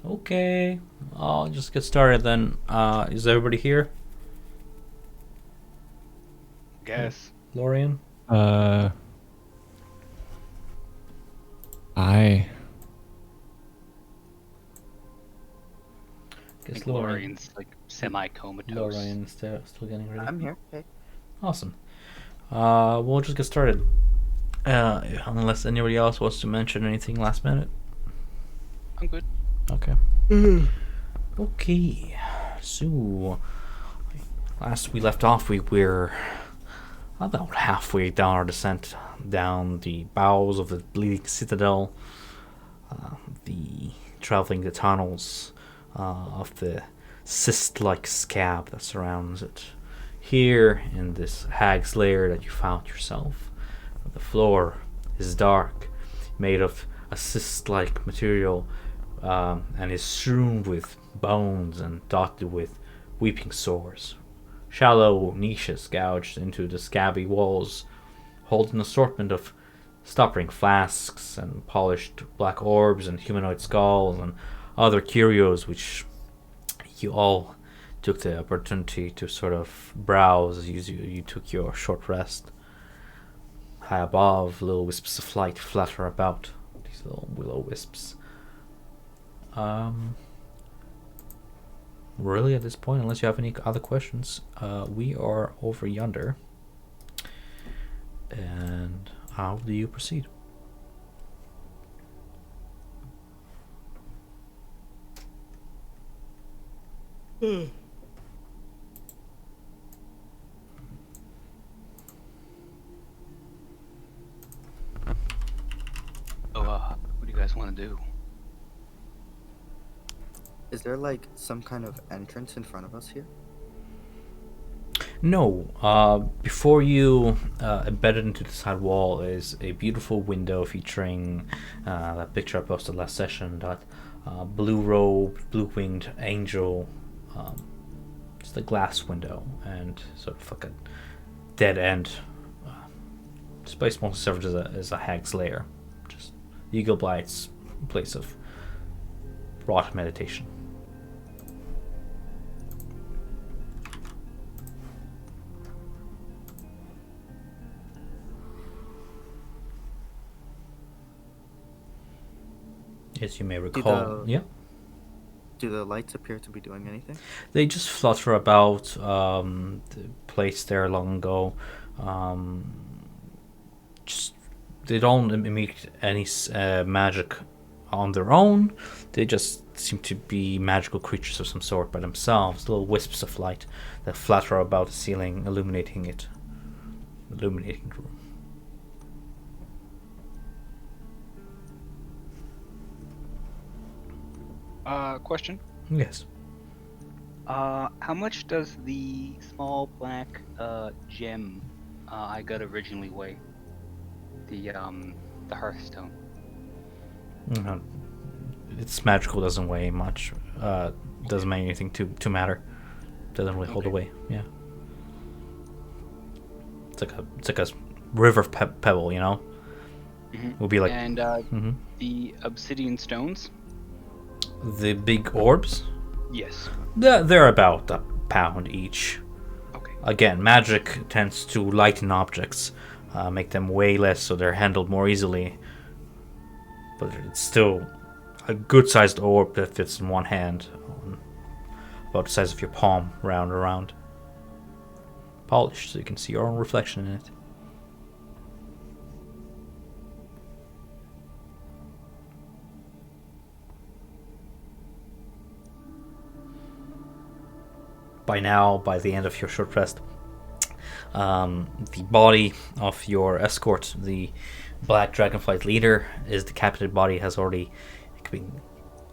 Okay, I'll just get started then. Is everybody here? Guess. Lorian? Uh, I I Guess think Lorian. Lorian's like semi-comatose. Lorian's still getting ready. I'm here. Hey. Awesome. We'll just get started. Unless anybody else wants to mention anything last minute. I'm good. Okay. Okay. So, last we left off, we were about halfway down our descent down the bowels of the bleeding citadel, traveling the tunnels of the cyst-like scab that surrounds it. Here, in this hag's lair that you found yourself, the floor is dark, made of a cyst-like material, and is strewn with bones and dotted with weeping sores. Shallow niches gouged into the scabby walls hold an assortment of stoppering flasks and polished black orbs and humanoid skulls and other curios which you all took the opportunity to sort of browse as you took your short rest. High above, little wisps of light flutter about, these little willow wisps. Really, at this point, unless you have any other questions, we are over yonder. And how do you proceed? So, what do you guys want to do? Is there like some kind of entrance in front of us here? No. Before you, embedded into the side wall is a beautiful window featuring that picture I posted last session, that blue-robed, blue-winged angel. Just a glass window and sort of like a dead end. This place mostly serves as a hag's lair. Just Eagle Blight's place of wrought meditation. As you may recall, Do the lights appear to be doing anything? they just flutter about. The place there long ago. Just they don't emit any magic on their own. They just seem to be magical creatures of some sort by themselves. Little wisps of light that flutter about the ceiling, illuminating the room. Question. Yes. How much does the small black gem I got originally weigh? The Hearthstone. Mhm. It's magical, doesn't weigh much. Doesn't make anything to matter. Doesn't really hold Okay. away. Yeah. It's like a river pebble, you know. Mm-hmm. Would be like And mhm. the obsidian stones. The big orbs. Yes. They're about a pound each. Okay. Again, magic tends to lighten objects, make them weigh less so they're handled more easily. But it's still a good-sized orb that fits in one hand, about the size of your palm, round around. Polished, so you can see your own reflection in it. By now, by the end of your short rest, the body of your escort, the Black Dragonflight leader, is decapitated body has already been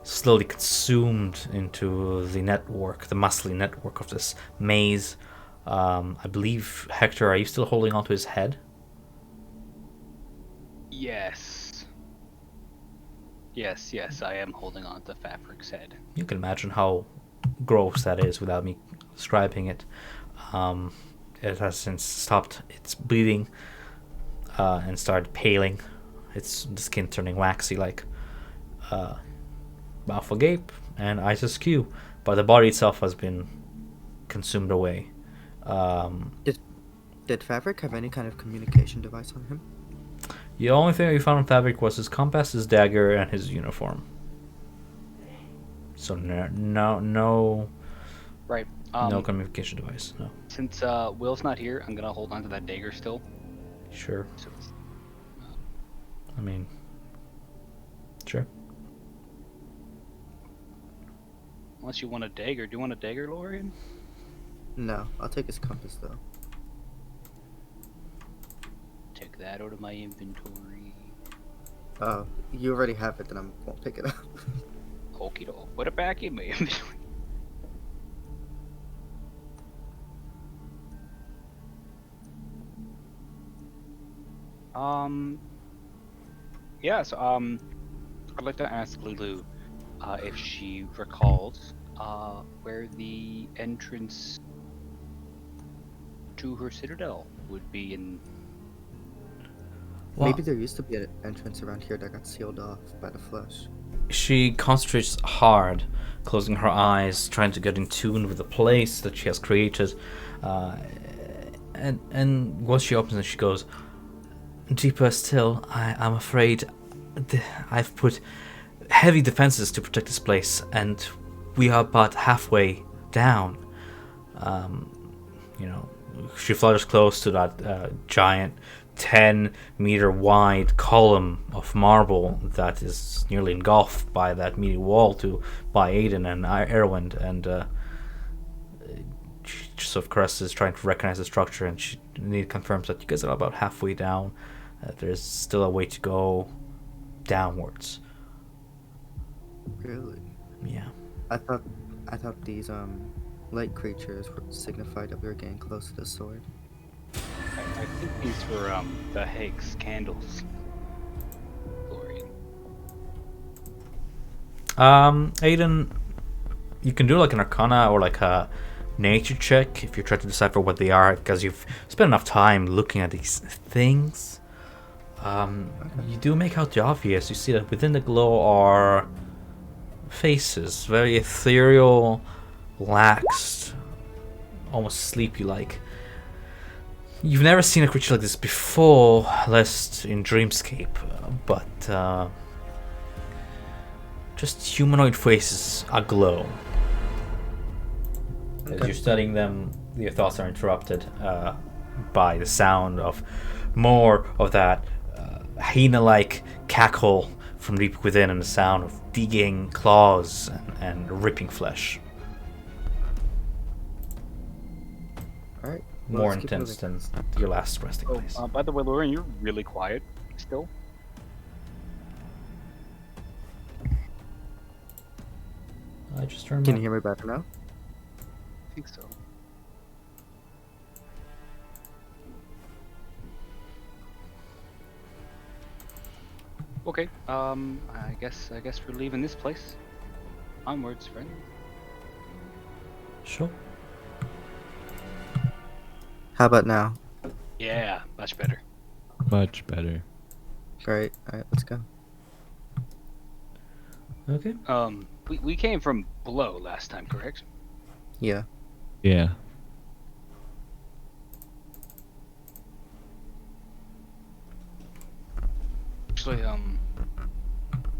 slowly consumed into the network, the muscly network of this maze. I believe, Hector, are you still holding onto his head? Yes. Yes, I am holding on to Fabric's head. You can imagine how gross that is without me describing it. It has since stopped its bleeding and started paling, the skin turning waxy like. mouth agape and eyes askew, but the body itself has been consumed away. Did Fabric have any kind of communication device on him? The only thing we found on Fabric was his compass, his dagger, and his uniform. So no Right. no communication device. No. Since Will's not here, I'm gonna hold on to that dagger still. Sure. So it's, I mean, sure. unless you want a dagger, do you want a dagger, Lorian? No, I'll take his compass though. Take that out of my inventory. Oh, you already have it, then I won't pick it up. Okie doke. Put it back in my inventory. Yeah, so, I'd like to ask Lulu, if she recalls, where the entrance to her citadel would be in. Well, Maybe there used to be an entrance around here that got sealed off by the flesh. she concentrates hard, closing her eyes, trying to get in tune with the place that she has created. And once she opens it, she goes, "Deeper still, I'm afraid I've put heavy defenses to protect this place, and we are but halfway down." She flutters close to that giant 10-meter wide column of marble that is nearly engulfed by that meaty wall by Aiden and Erwin, and she sort of caresses, trying to recognize the structure, and she confirms that you guys are about halfway down. There's still a way to go downwards. Really? Yeah. I thought these light creatures signified that we were getting close to the sword. I think these were, the Higgs candles. Lorian. Aiden, you can do like an Arcana or like a nature check if you're trying to decipher what they are, because you've spent enough time looking at these things. You do make out the obvious. You see that within the glow are faces, very ethereal, laxed, almost sleepy-like. You've never seen a creature like this before, lest in Dreamscape, but just humanoid faces aglow. As you're studying them, your thoughts are interrupted by the sound of more of that hyena-like cackle from deep within, and the sound of digging claws and ripping flesh. Alright. More intense than your last resting Oh, place. by the way, Lorian, you're really quiet still. I just turned Can my... you hear me better now? I think so. Okay, I guess we're leaving this place. Onwards, friend. Sure. How about now? Yeah, much better. Much better. Alright, let's go. Okay. We came from below last time, correct? Yeah. Yeah. Actually,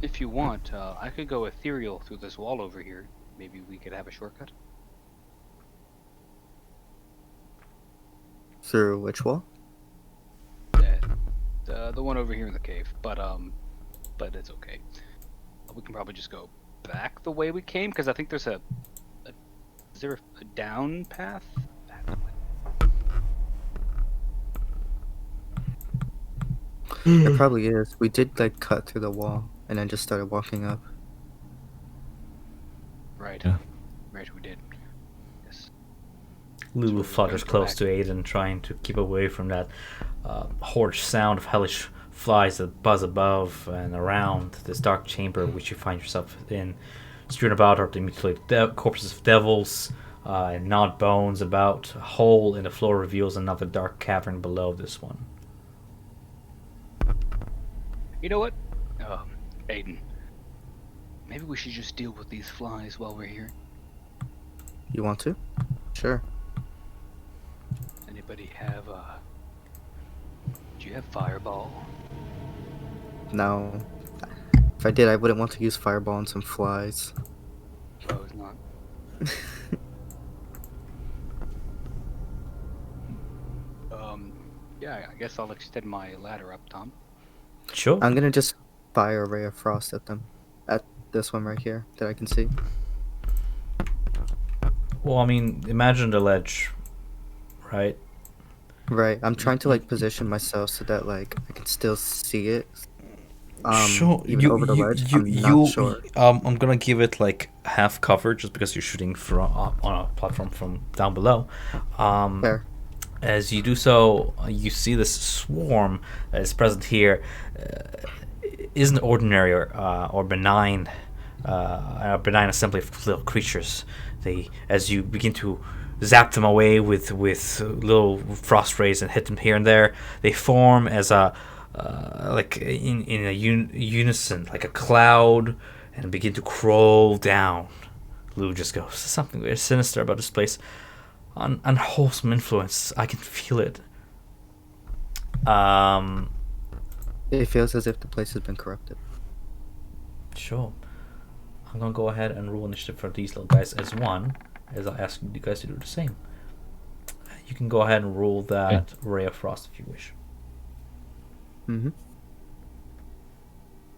if you want, I could go ethereal through this wall over here. Maybe we could have a shortcut. Through which wall? The one over here in the cave, but it's okay. We can probably just go back the way we came, because I think there's is there a down path? It probably is. We did like cut through the wall and then just started walking up. Right. Yeah. Right, we did. Yes. Lulu So flutters go close back. to Aiden, trying to keep away from that horrid sound of hellish flies that buzz above and around this dark chamber which you find yourself in. Strewn about are the mutilated corpses of devils and gnawed bones about. A hole in the floor reveals another dark cavern below this one. You know what? Aiden. Maybe we should just deal with these flies while we're here. You want to? Sure. Anybody have do you have fireball? No. If I did, I wouldn't want to use fireball on some flies. Oh, it's not. Yeah, I guess I'll extend my ladder up, Tom. Sure. I'm gonna just fire a ray of frost at them. At this one right here that I can see. Well, I mean, imagine the ledge, right? Right. I'm trying to like position myself so that like I can still see it. Even over the ledge. I'm not sure. I'm gonna give it like half cover just because you're shooting from on a platform from down below. Fair. As you do so, you see this swarm that is present here isn't ordinary or benign, a benign assembly of little creatures. They, as you begin to zap them away with little frost rays and hit them here and there, they form as a like in a unison, like a cloud, and begin to crawl down. Lou just goes, something very sinister about this place. Unwholesome influence. I can feel it. It feels as if the place has been corrupted. Sure. I'm gonna go ahead and roll initiative for these little guys as one, as I ask you guys to do the same. You can go ahead and roll that ray of frost if you wish. Mm-hmm.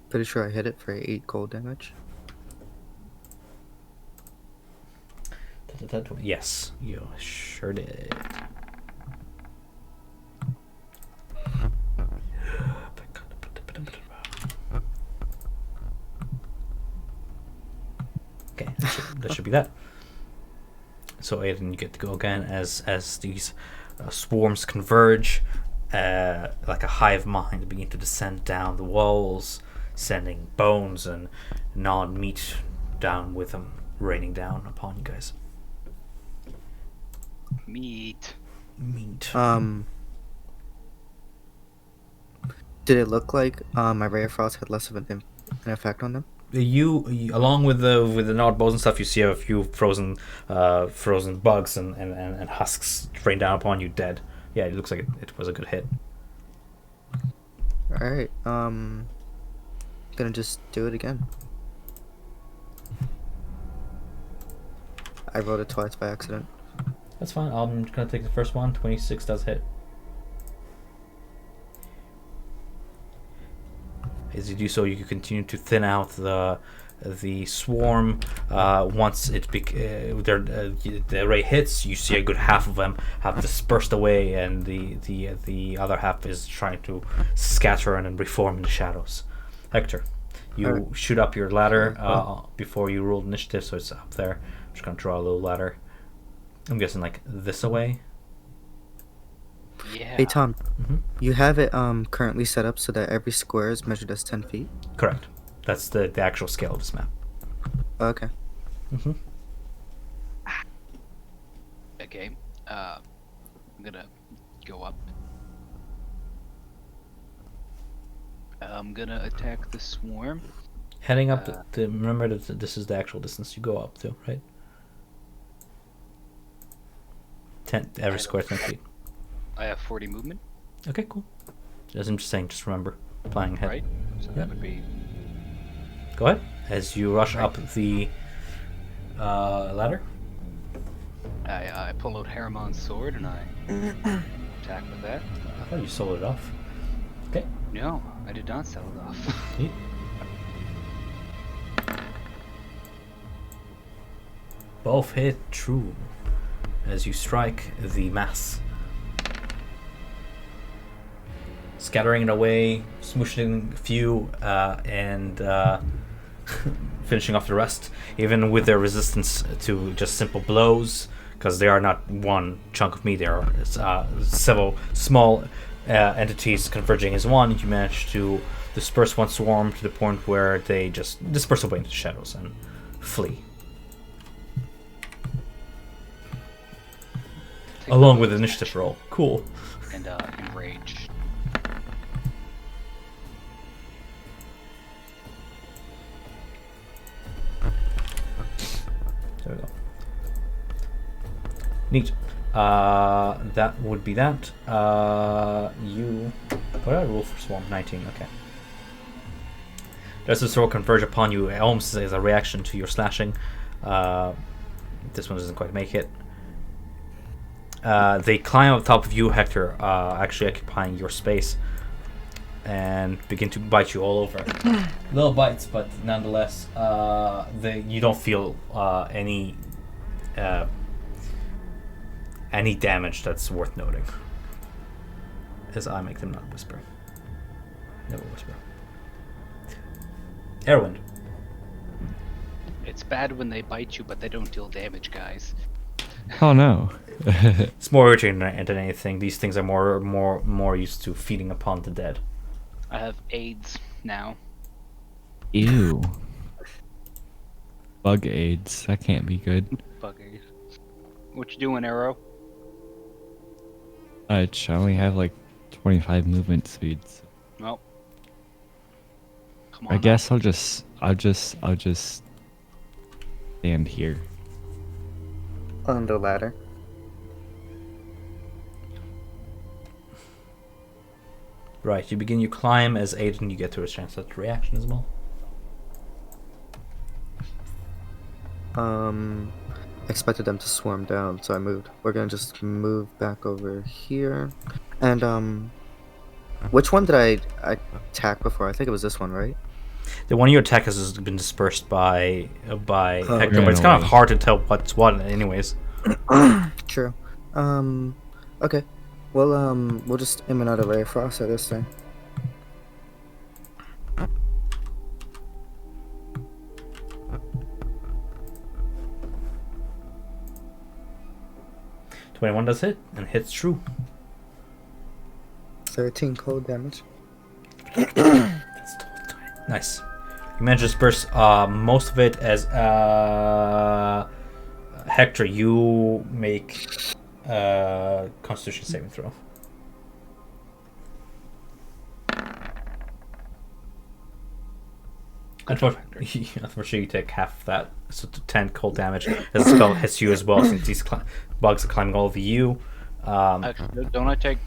Pretty sure I hit it for 8 cold damage. Yes, you sure did. Okay, that should be that. So Aiden, you get to go again as these swarms converge, like a hive mind, begin to descend down the walls, sending bones and gnawed meat down with them, raining down upon you guys. Meat. Did it look like my ray of frost had less of an effect on them? You along with the gnawed bones and stuff, you see a few frozen bugs and husks rain down upon you dead. Yeah, it looks like it was a good hit. Alright, gonna just do it again. I rolled it twice by accident. That's fine. I'm gonna take the first one. 26 does hit. As you do so, you can continue to thin out the swarm. Once the ray hits, you see a good half of them have dispersed away, and the other half is trying to scatter and reform in the shadows. Hector, you shoot up your ladder before you roll initiative, so it's up there. I'm just gonna draw a little ladder. I'm guessing like this away. Yeah. Hey Tom, Mm-hmm. you have it currently set up so that every square is measured as 10 feet? Correct. That's the actual scale of this map. Okay. Mm-hmm. Okay. I'm gonna go up. I'm gonna attack the swarm. Heading up, remember that this is the actual distance you go up to, right? 10 every square 10 feet. I have 40 movement, Okay, cool. As I'm just saying, just remember, planning ahead. right? So that would be. Go ahead. As you rush up the ladder. I pull out Haramon's sword and I attack with that. I thought you sold it off. Okay. No, I did not sell it off. Neat. Both hit true as you strike the mass, scattering it away, smooshing a few, and finishing off the rest, even with their resistance to just simple blows, because they are not one chunk of meat. There are several small entities converging as one. You manage to disperse one swarm to the point where they just disperse away into the shadows and flee. Along with initiative roll. Cool. And enrage. There we go. Neat. That would be that. You. What did I roll for Swarm? 19. Okay. Does the sword converge upon you almost as a reaction to your slashing? This one doesn't quite make it. They climb up top of you, Hector, actually occupying your space, and begin to bite you all over. Little bites, but nonetheless, you don't feel any damage that's worth noting. As I make them not whisper. Never whisper. Erwin. It's bad when they bite you, but they don't deal damage, guys. Oh no. It's more irritating than anything. These things are more used to feeding upon the dead. I have AIDS now. Ew. Bug AIDS. That can't be good. Bug AIDS. What you doing, Arrow? I only have like 25 movement speeds. Well, come on. I guess I'll just stand here. On the ladder. Right, you begin your climb as Aiden, you get to a chance at reaction as well. Expected them to swarm down, so I moved. We're gonna just move back over here. And which one did I attack before? I think it was this one, right? The one you attack has been dispersed by Hector, but it's no kind of way. hard to tell what's what anyways. True. Okay. Well, we'll just aim another ray of frost at this thing. $21 does hit, and hits true. 13 cold damage. That's nice. You manage to disperse most of it as Hector, you make Constitution saving throw. Unfortunately, you take half of that, so 10 cold damage as the spell hits you as well, since these bugs are climbing all over you. Don't I take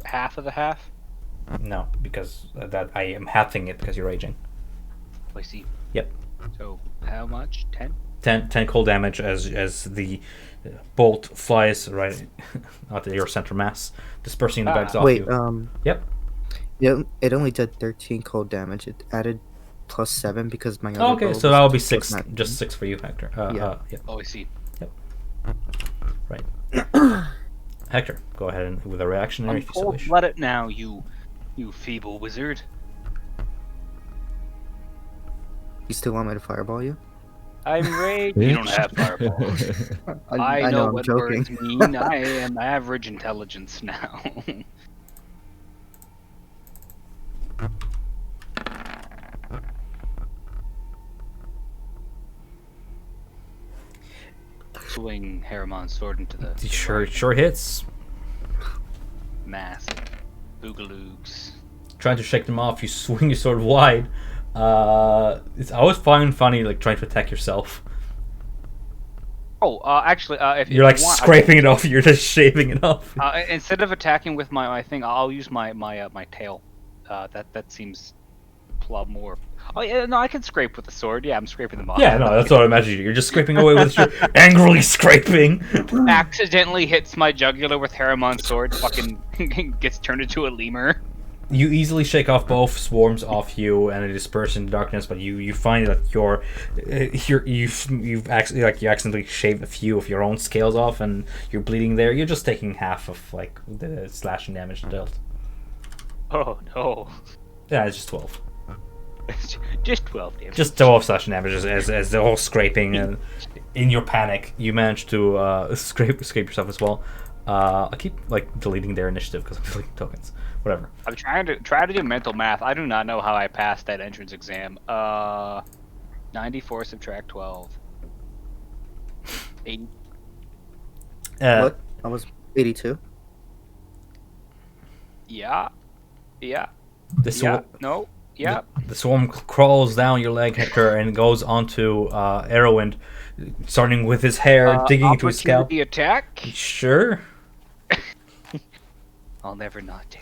half of the half? No, because that I am halving it because you're raging. I see. Yep. So, how much? 10? 10 cold damage as the bolt flies right out of your center mass, dispersing the bugs off Wait, you. Yep. Yeah, it only did 13 cold damage. It added +7 because my other Oh, okay, roll so was that'll be plus 6, 19. just 6 for you, Hector. Yeah. Oh, I see. Right. Hector, go ahead and with a reactionary if you so wish. Let it now, you feeble wizard. You still want me to fireball you? I'm rage. You don't have fireball. I know I'm what joking. words mean. I am average intelligence now. Swing Haramon's sword into the Sure hits. mass. Boogaloogs. Trying to shake them off, you swing your sword wide. It's always funny like trying to attack yourself. Oh, actually, if You're like you want, scraping it off. You're just shaving it off. instead of attacking with my thing, I'll use my tail. That seems more. Oh yeah, no, I can scrape with the sword. Yeah, I'm scraping them off. Yeah, no, that's what I imagine. You're just scraping away with your angrily scraping. Accidentally hits my jugular with Haramon's sword. Fucking gets turned into a lemur. You easily shake off both swarms off you, and it disperses in darkness. But you find that you've actually you accidentally shaved a few of your own scales off, and you're bleeding there. You're just taking half of like the slashing damage dealt. Oh no. Yeah, it's just 12. Just 12 damage. Just 12 slashing damage as the whole scraping, and in your panic, you manage to scrape yourself as well. I keep like deleting their initiative because I'm deleting tokens. Whatever. I'm trying to do mental math. I do not know how I passed that entrance exam. 94 subtract 12. 80. What? I was 82. Yeah. This Yeah. will, No. Yeah. The swarm crawls down your leg, Hector, and goes onto Erwin, starting with his hair, digging into his scalp. Opportunity attack. Sure. I'll never not do.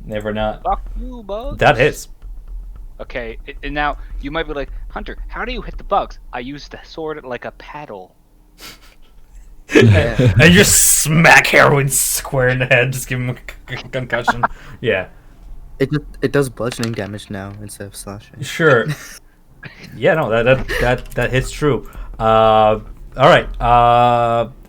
Never not. Fuck you, bugs. That hits. Okay, and now you might be like, Hunter, how do you hit the bugs? I use the sword like a paddle. And you just smack Heroin square in the head, just give him a concussion. Yeah. It does bludgeoning damage now instead of slashing. Sure. Yeah, no, that hits true. All right.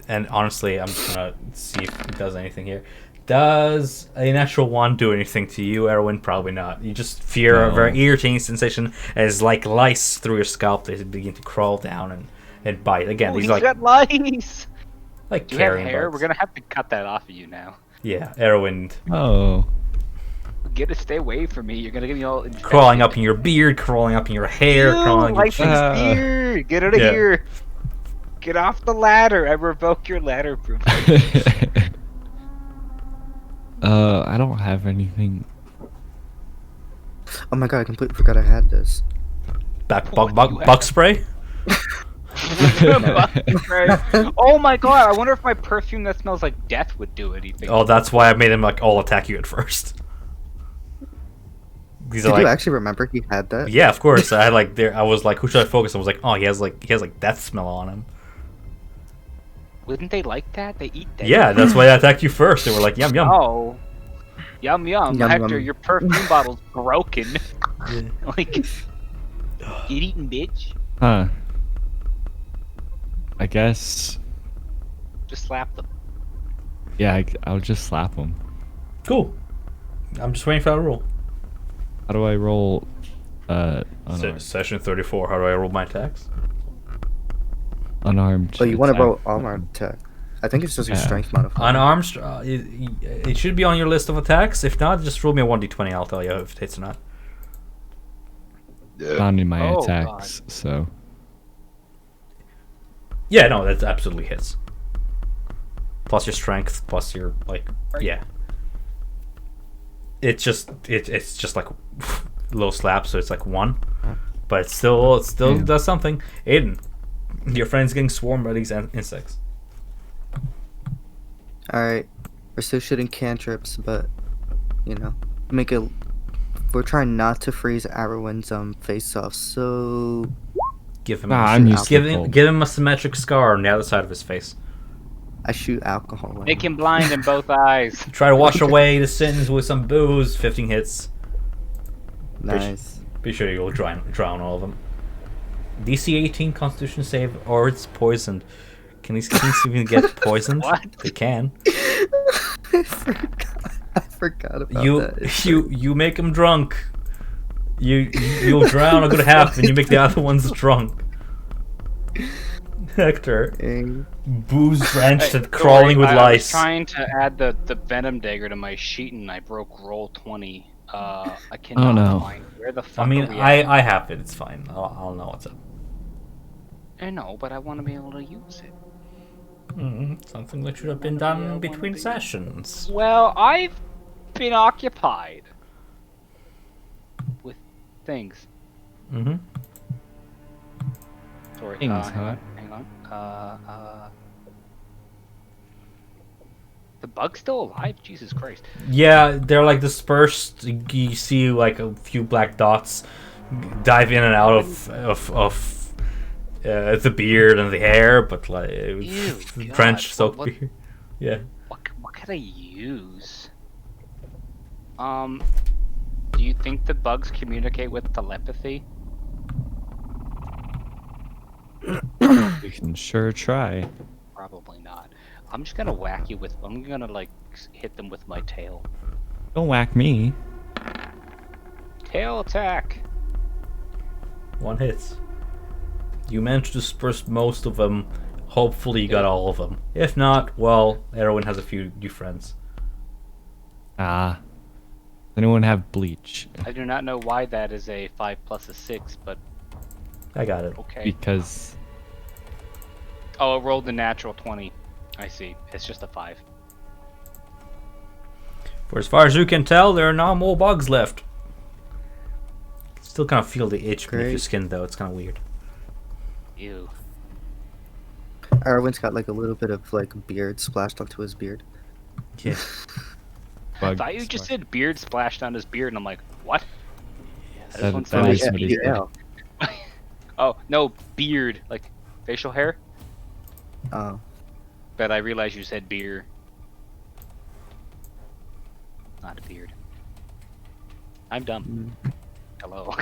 And honestly, I'm just gonna see if it does anything here. Does a natural one do anything to you, Erwin? Probably not. You just feel a very irritating sensation as like lice through your scalp. They begin to crawl down and bite. Again, Oh, these he's like got lice. like Do you have carrion hair? bugs. We're gonna have to cut that off of you now. Yeah, Erwin Oh. Get to stay away from me. You're gonna get me all infected. crawling up in your beard, crawling up in your hair, Ew, crawling up lice your in cheeks. his beard. Get out of Yeah. here. Get off the ladder. I revoke your ladder privilege. I don't have anything. Oh my god, I completely forgot I had this. Bug spray? Oh my god, I wonder if my perfume that smells like death would do anything. Oh, that's why I made him like all attack you at first. These Did are you like, actually remember he had that? yeah, of course. I had like there. I was like, who should I focus on? I was like, oh, he has like death smell on him. Wouldn't they like that? They eat that. Yeah, that's why I attacked you first. They were like, yum yum. Oh. Yum yum. Yum, Hector, yum. your perfume bottle's broken. Yeah. Like, get eaten, bitch. Huh. I guess. Just slap them. Yeah, I'll just slap him. Cool. I'm just waiting for that roll. How do I roll? Unarmed. Session 34. How do I roll my attacks? Unarmed. Oh, you want to attack. roll armor attack? I think it's just your Yeah. strength modifier. Unarmed. It should be on your list of attacks. If not, just roll me a 1d20. I'll tell you if it hits or not. Not in my Oh, attacks, so. Yeah, no, that absolutely hits. Plus your strength, plus your like, yeah. It's just like low slap, so it's like 1, but it still Yeah. does something. Aiden, your friend's getting swarmed by these insects. Alright, we're still shooting cantrips, but, you know, we're trying not to freeze Arwen's face off, so Give him, I'm used to cold. give him a symmetric scar on the other side of his face. I shoot alcohol. at Make him. him blind in both eyes. Try to wash away the sins with some booze. 15 hits. Nice. Be sure you'll drown all of them. DC 18 Constitution save, or it's poisoned. Can these kings even get poisoned? What? They can. I forgot about that. You make them drunk. You'll drown a good half, and you make the other ones drunk. Hector, Dang. booze drenched Hey, and crawling with I was lice. trying to add the venom dagger to my sheet and I broke roll 20. I cannot no. find where the fuck I mean, are we at? I have it. It's fine. I'll know what's up. I know, but I want to be able to use it. Something that should have been done between sessions. Well, I've been occupied with things. Mm-hmm. Sorry, Things, hang on. The bug's still alive? Jesus Christ. Yeah, they're like dispersed. You see like a few black dots dive in and out of the beard and the hair, but like Ew, French God, soaked what- beard. Yeah. What could I use? Do you think the bugs communicate with telepathy? You can sure try. Probably not. I'm just gonna whack you with. I'm gonna like hit them with my tail. Don't whack me. Tail attack. 1 hit. You managed to disperse most of them. Hopefully you got all of them. If not, well, Erwin has a few new friends. Ah. Does anyone have bleach? I do not know why that is a 5 plus a 6, but I got it. okay. Because Oh, it rolled the natural 20. I see. It's just a 5. For as far as you can tell, there are no more bugs left. Still kind of feel the itch beneath your Great. skin, though. It's kind of weird. Ew. Arwen's got like a little bit of like beard splashed onto his beard. Yeah. I Bug thought you just splash. said beard splashed on his beard, and I'm like, what? Yes. This one That sounds is like what he beard. said. Oh no, beard, like facial hair. Oh, But I realized you said beer. Not a beard. I'm dumb. mm. Hello.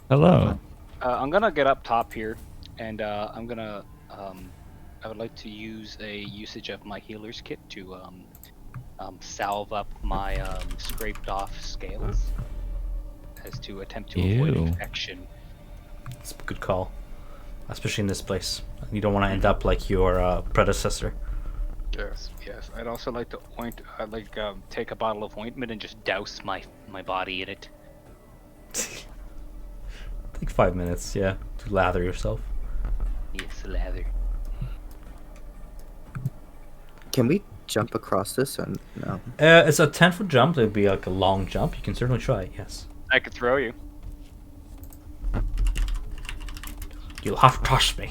Hello. I'm gonna get up top here, and I'm gonna. I would like to use a usage of my healer's kit to salve up my scraped off scales, as to attempt to avoid Ew. infection. It's a good call. Especially in this place. You don't want to end up like your predecessor. Yes, yes. I'd also like to take a bottle of ointment and just douse my body in it. Take 5 minutes, yeah, to lather yourself. Yes, lather. Can we jump across this or no? It's a 10-foot jump. It'd be like a long jump. You can certainly try it, yes. I could throw you. You'll have to toss me.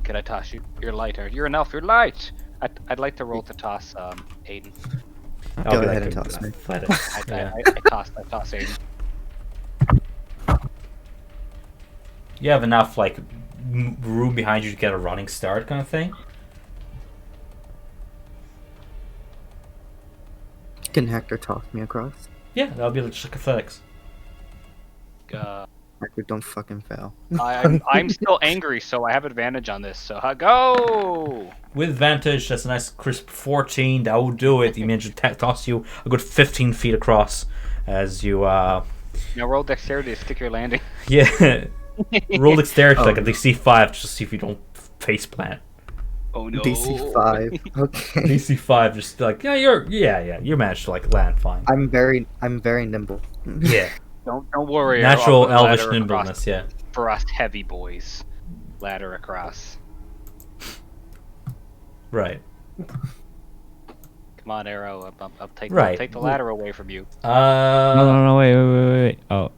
Could I toss you? You're light, aren't you? You're an elf. You're light. I'd like to roll to toss Aiden. I'll Go be ahead like and a toss me. athletics, yeah. I toss Aiden. You have enough like room behind you to get a running start, kind of thing. Can Hector toss me across? Yeah, that'll be just like athletics. Hector, don't fucking fail. I'm still angry, so I have advantage on this. So go. With advantage, that's a nice crisp 14. That will do it. He managed to toss you a good 15 feet across as you Now roll dexterity to stick your landing. yeah. Roll dexterity Oh. like a DC 5 just to see if you don't face plant. Oh no. DC 5. Okay. DC 5 just like you managed to like land fine. I'm very nimble. Yeah. Don't worry. Natural I'll put a elvish ladder nimbleness, across yeah. for us heavy boys. Ladder across. Right. Come on, Arrow. I'll take Right. take the ladder away from you. No, wait. Oh.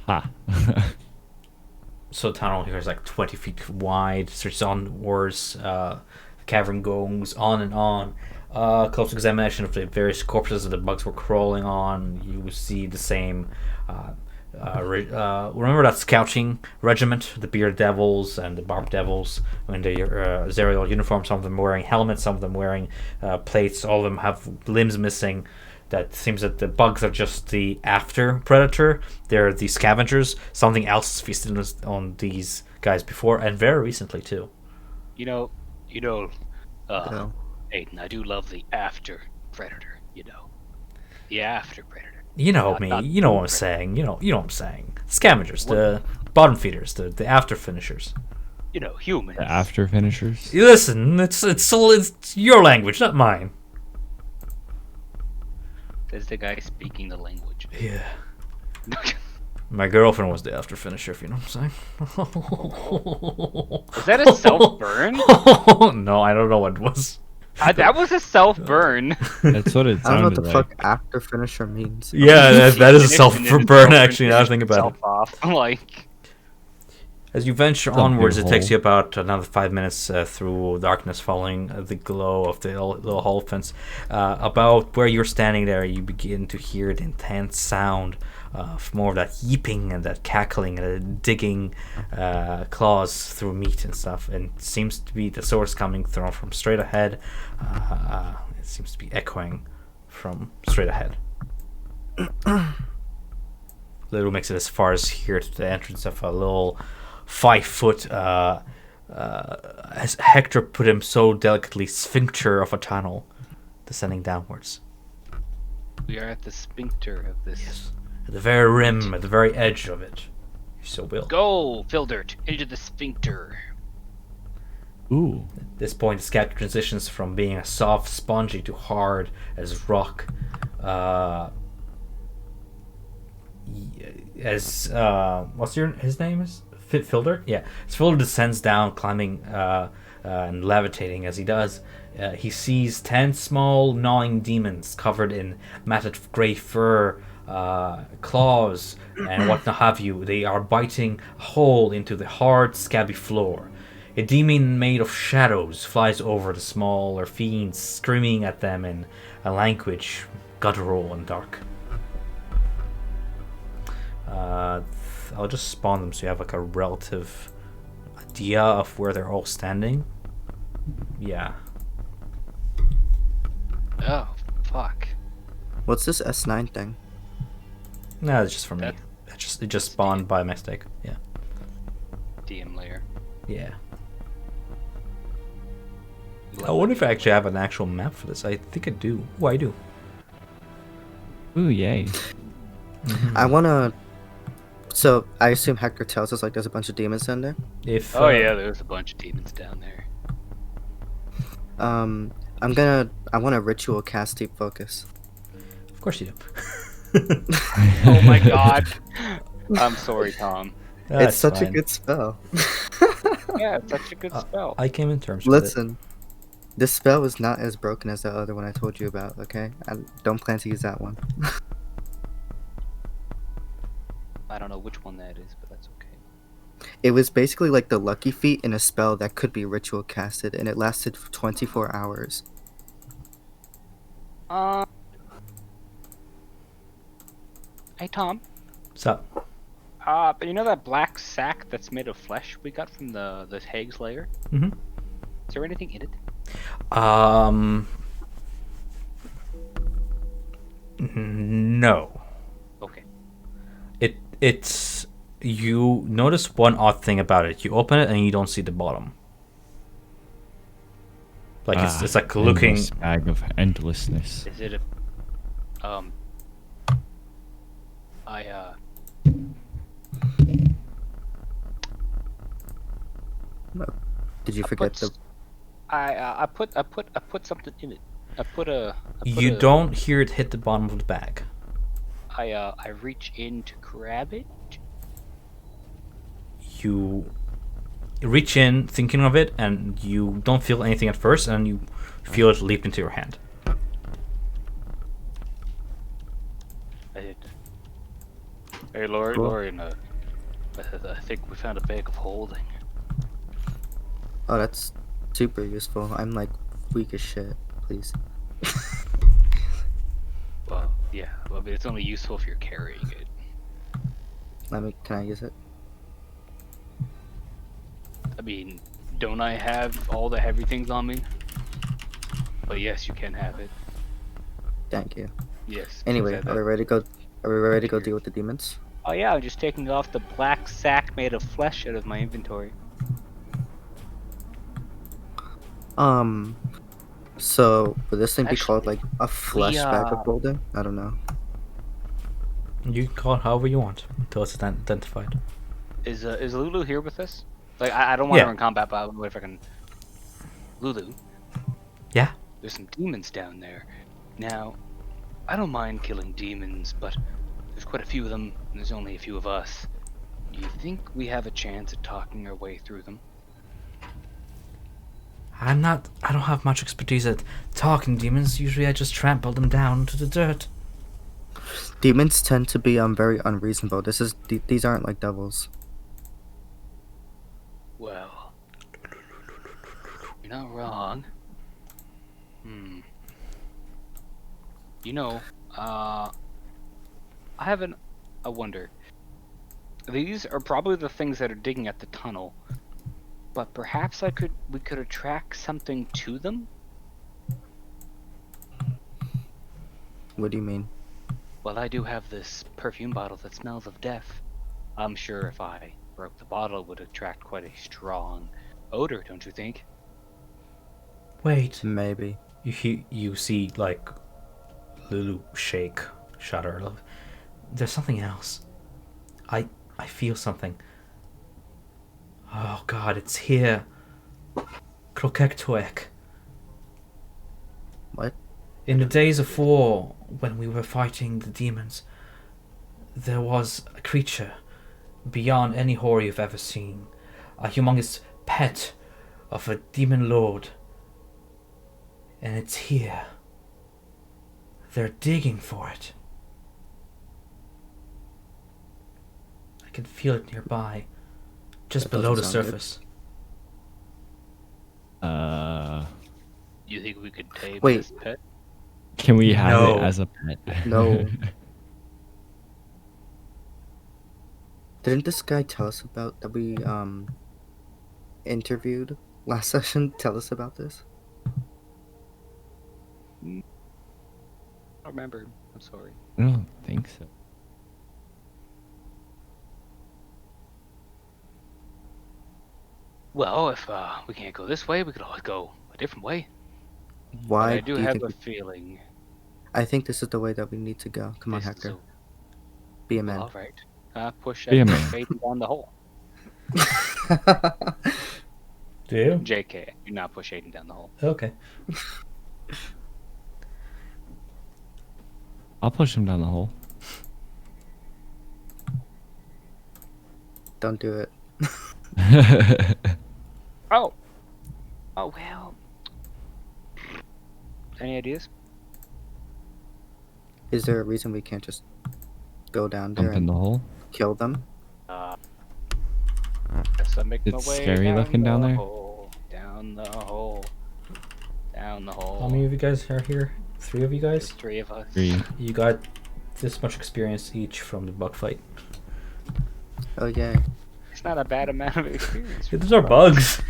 Ha. So the tunnel here is like 20 feet wide, starts onwards, the cavern goes on and on. Close examination of the various corpses that the bugs were crawling on, you will see the same. Remember that scouting regiment, the bearded devils and the barbed devils in their Zerial uniform? Some of them wearing helmets, some of them wearing plates, all of them have limbs missing. That seems that the bugs are just the after predator. They're the scavengers. Something else feasted on these guys before, and very recently too. You know, No. Aiden, I do love the after predator. The after predator. You know Not- me. not You know what I'm predator. saying. You know what I'm saying. Scavengers, the bottom feeders, the after finishers. Humans. The after finishers. You listen, it's your language, not mine. Says the guy speaking the language. Yeah. My girlfriend was the after finisher, if you know what I'm saying. Is that a self burn? No, I don't know what it was. That was a self burn. That's what it I don't know what sounded the like. fuck after finisher means. Yeah, that is a self And then burn. self- Actually, now I think about it. Off. Like, As you venture Don't onwards, be a it takes hole. you about another 5 minutes through darkness, following the glow of the little hall fence. About where you're standing there, you begin to hear the intense sound of more of that yeeping and that cackling and digging claws through meat and stuff. And it seems to be the source coming from straight ahead. It seems to be echoing from straight ahead. Little makes it as far as here to the entrance of a little 5 foot, as Hector put him so delicately, sphincter of a tunnel descending downwards. we are at the sphincter of this. Yes. At the very rim, at the very edge of it. You so will. Go, Fildirt, into the sphincter. Ooh. At this point, the scatter transitions from being a soft, spongy to hard as rock. What's his name is? Filder? Yeah. As Filder descends down, climbing and levitating as he does, he sees 10 small gnawing demons covered in matted grey fur claws and what have you. They are biting a hole into the hard, scabby floor. A demon made of shadows flies over the smaller fiends, screaming at them in a language guttural and dark. I'll just spawn them so you have like a relative idea of where they're all standing. Yeah. Oh, fuck. What's this S9 thing? No, it's just for me. That- It just spawned by mistake. Yeah. DM layer. Yeah. I wonder if I actually have an actual map for this. I think I do. Oh, I do. Ooh, yay. I wanna. So I assume Hector tells us like there's a bunch of demons in there. If Oh yeah, there's a bunch of demons down there. I want to ritual cast deep focus. Of course you do. Oh my god. I'm sorry, Tom. It's such fine. a good spell. Yeah, it's such a good spell. I came in terms with it. Listen, this spell is not as broken as the other one I told you about. Okay, I don't plan to use that one. I don't know which one that is, but that's okay. It was basically like the lucky feat in a spell that could be ritual casted, and it lasted for 24 hours. Hey Tom. So, But you know that black sack that's made of flesh we got from the Hag's lair? mhm. Is there anything in it? No. Okay. It's you notice one odd thing about it. You open it and you don't see the bottom. Like it's like looking. Endless bag of endlessness. Is it a I Did you forget the? I put something in it. I put You don't hear it hit the bottom of the bag. I reach in to grab it. You reach in thinking of it, and you don't feel anything at first, and you feel it leap into your hand. Hey, Lori, Cool. Lori, I think we found a bag of holding. Oh, that's super useful. I'm like weak as shit. Please. Well, yeah, well, but it's only useful if you're carrying it. Can I use it? I mean, don't I have all the heavy things on me? But yes, you can have it. Thank you. Yes. Anyway, because I- are we ready to go? Are we ready to go deal with the demons? Oh yeah, I'm just taking off the black sack made of flesh out of my inventory. So would this thing be Actually, called like a flesh bag of holding? I don't know. You can call it however you want until it's identified. Is Lulu here with us? Like, I don't want Yeah. her in combat, but what if I can... Lulu, Yeah. there's some demons down there. Now, I don't mind killing demons, but there's quite a few of them, and there's only a few of us. Do you think we have a chance at talking our way through them? I don't have much expertise at talking demons. Usually I just trample them down to the dirt. Demons tend to be very unreasonable. These aren't like devils. Well, you're not wrong. You know, I have a wonder. These are probably the things that are digging at the tunnel, but perhaps we could attract something to them? What do you mean? Well, I do have this perfume bottle that smells of death. I'm sure if I broke the bottle, it would attract quite a strong odor, don't you think? Wait. Maybe. You see like Lulu shudder. There's something else. I feel something. Oh God, it's here. Croek'toek. What? In the days of war, when we were fighting the demons, there was a creature beyond any horror you've ever seen. A humongous pet of a demon lord. And it's here. They're digging for it. can feel it nearby, just That below the doesn't sound good. surface. You think we could tame Wait. this pet? Can we have No. it as a pet? No. Didn't this guy tell us about that we interviewed last session? Tell us about this. I don't remember. I'm sorry. I don't think so. Well, if we can't go this way, we could always go a different way. Why But I do you have think a we- feeling. I think this is the way that we need to go. Come on, this is Hector. a- Be a man. All right. Push Be a Aiden man. down the hole. Do you? JK, do not push Aiden down the hole. Okay. I'll push him down the hole. Don't do it. Oh. Oh well. Any ideas? Is there a reason we can't just go down there Jump in and the hole. kill them? Guess I make my It's way scary looking down the there. hole, down the hole. Down the hole. How many of you guys are here? 3 of you There's guys? 3 of us. 3. You got this much experience each from the bug fight. Oh yay. It's not a bad amount of experience. These are bugs.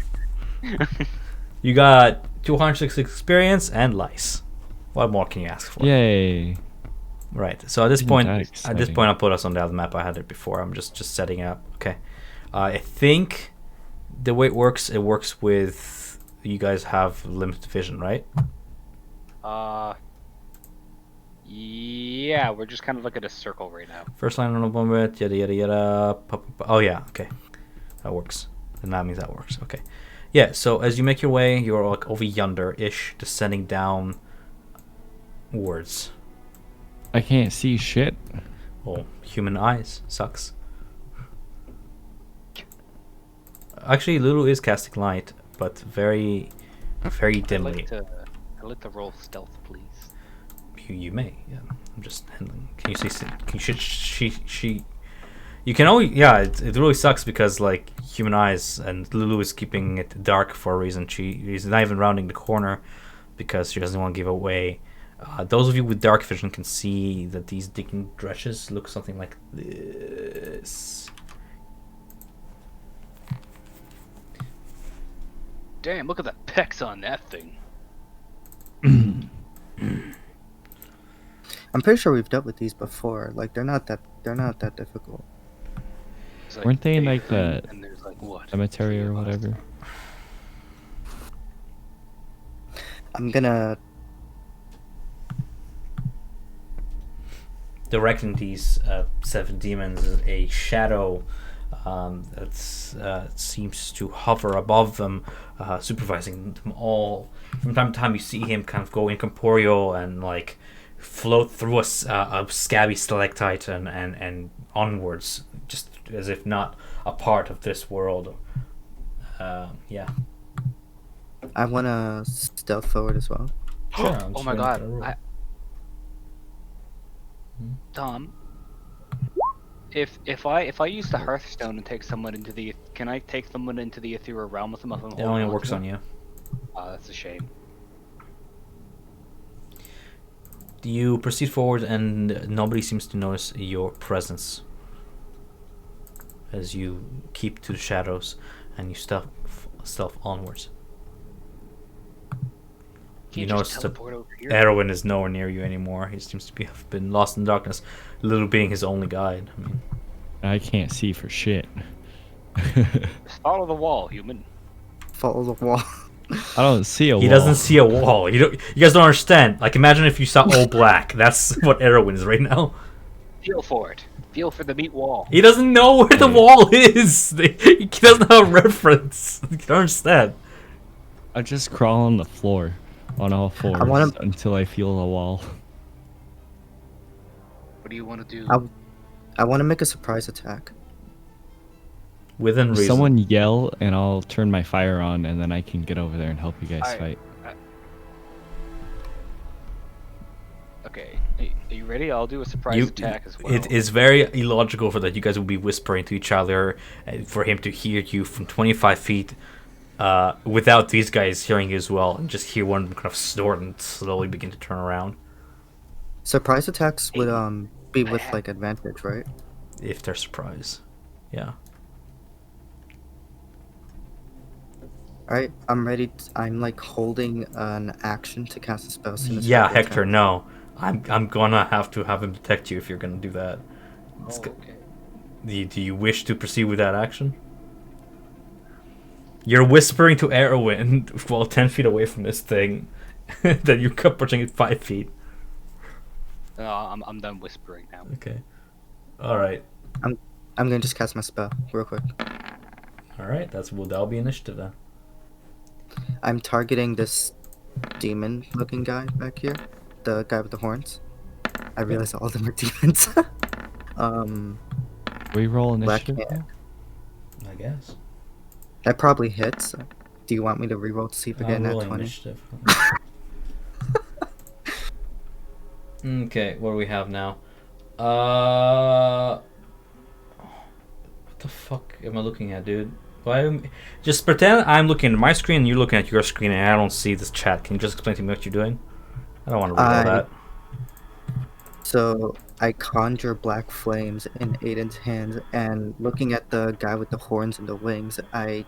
You got 206 experience and lice. What more can you ask for? Yay. Right. So at this Isn't point, that at this exciting? point, I'll put us on the other map. I had it before. I'm just setting it up. Okay. I think the way it works with you guys have limited vision, right? Yeah, we're just kind of looking at a circle right now. First line on the moment, yada yada yada. Oh yeah, okay, that works. And that means that works. Okay, yeah. So as you make your way, you're like over yonder-ish, descending downwards. I can't see shit. Oh, human eyes sucks. Actually, Lulu is casting light, but very, very dimly. I'd like to roll stealth, please. You may. Yeah, I'm just handling. Can you see? Can she? You can only. Yeah, it really sucks because like human eyes, and Lulu is keeping it dark for a reason. She's not even rounding the corner because she doesn't want to give away. Those of you with dark vision can see that these digging dredges look something like this. Damn, look at the pecs on that thing. I'm pretty sure we've dealt with these before. Like they're not that difficult. It's Weren't they in, big like, the thing, and there's like what? Cemetery 3 or of us. whatever. I'm gonna Directing these 7 demons is a shadow that seems to hover above them, supervising them all. From time to time, you see him kind of go incorporeal and like float through a scabby stalactite and onwards, just as if not a part of this world. Yeah. I wanna stealth forward as well. Sure, I'm Oh just my waiting god. for the roll. Tom, if I use the Hearthstone and take someone into the, can I take someone into the ethereal realm with them? If I'm It only holding works to on them? you. Oh, that's a shame. You proceed forward, and nobody seems to notice your presence as you keep to the shadows and you stealth onwards. Can You just notice the teleport over here? Erwin is nowhere near you anymore. He seems to have been lost in darkness. Little being his only guide. I mean, I can't see for shit. Just follow the wall, human. Follow the wall. I don't see a wall. he doesn't see a wall. You guys don't understand. Like, imagine if you saw all black. That's what Erwin is right now. Feel for it. Feel for the meat wall. He doesn't know where the wall is. He doesn't have a reference. You don't understand. I just crawl on the floor on all fours wanna- until I feel a wall. What do you want to do? I want to make a surprise attack. Within reason. Someone yell and I'll turn my fire on and then I can get over there and help you guys Alright. fight. Okay, are you you ready? I'll do a surprise attack as well. It is very illogical for that you guys will be whispering to each other, for him to hear you from 25 feet, without these guys hearing you as well, and just hear one kind of snort and slowly begin to turn around. Surprise attacks would be with like advantage, right? If they're surprised. Yeah. Alright, I'm ready. I'm like holding an action to cast a spell. As soon as Yeah, I Hector, attack. no. I'm gonna have to have him detect you if you're gonna do that. Oh, okay. Do you wish to proceed with that action? You're whispering to Erwin while 10 feet away from this thing. That you're pushing it 5 feet. No, I'm done whispering now. Okay. Alright. I'm gonna just cast my spell real quick. Alright, that'll be initiative then. I'm targeting this demon-looking guy back here, the guy with the horns. I realize all of them are demons. We roll Black initiative. hand. now? I guess. That probably hits. Do you want me to reroll to see if I get I'm that rolling 20? initiative. Okay, what do we have now? What the fuck am I looking at, dude? Just pretend I'm looking at my screen and you're looking at your screen and I don't see this chat. Can you just explain to me what you're doing? I don't want to read all that. So I conjure black flames in Aiden's hands, and looking at the guy with the horns and the wings, I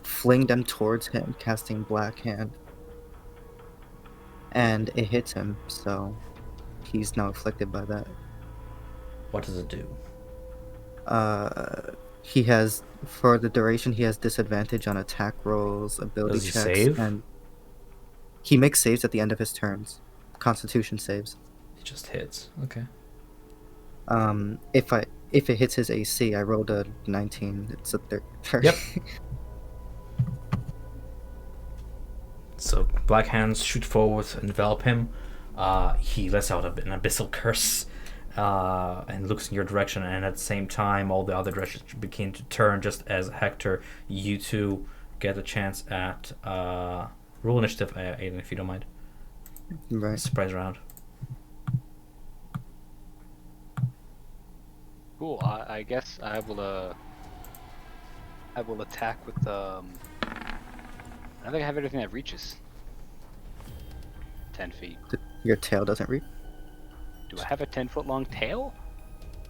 fling them towards him, casting Black Hand. And it hits him, so he's now afflicted by that. What does it do? He has, for the duration, he has disadvantage on attack rolls, ability Does he checks, save? and he makes saves at the end of his turns. Constitution saves. It just hits. Okay. If it hits his AC, I rolled a 19. It's a 30. Yep. So black hands shoot forward, envelop him. He lets out an abyssal curse, and looks in your direction. And at the same time, all the other directions begin to turn. Just as Hector, you two get a chance at roll initiative, Aiden, if you don't mind. Right. Surprise round. Cool. I guess I will attack with I think I have everything that reaches 10 feet. Your tail doesn't reach? Do I have a 10-foot long tail?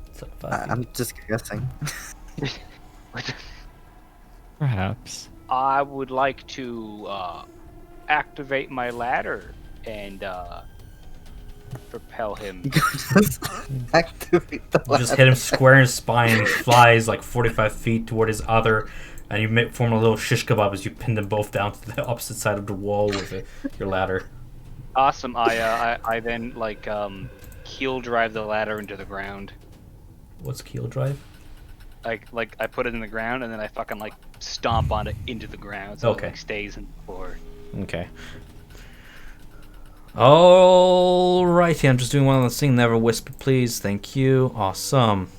It's like 5 feet. I'm just guessing. Perhaps. I would like to activate my ladder and propel him. Just activate the You just hit him square in his spine. He flies like 45 feet toward his other, and you form a little shish kebab as you pin them both down to the opposite side of the wall with your ladder. Awesome. I then like heel drive the ladder into the ground. What's keel drive? Like I put it in the ground and then I fucking like stomp on it into the ground so Okay. it like stays in the floor. Okay. Alrighty, I'm just doing one of those things. Never whisper, please. Thank you. Awesome.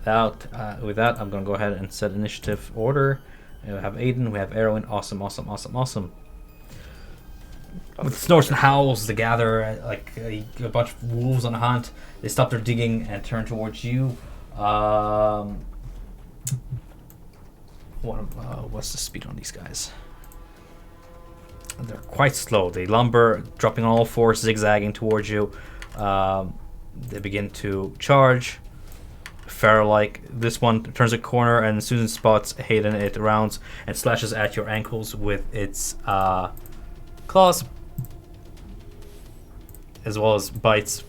With that, I'm gonna go ahead and set initiative order. We have Aiden, we have Erwin. Awesome. With snorts and howls, they gather like a bunch of wolves on a hunt. They stop their digging and turn towards you. What's the speed on these guys? They're quite slow. They lumber, dropping on all fours, zigzagging towards you. They begin to charge. Pharaoh-like. This one turns a corner, and Susan spots Hayden. It rounds and slashes at your ankles with its claws, as well as bites.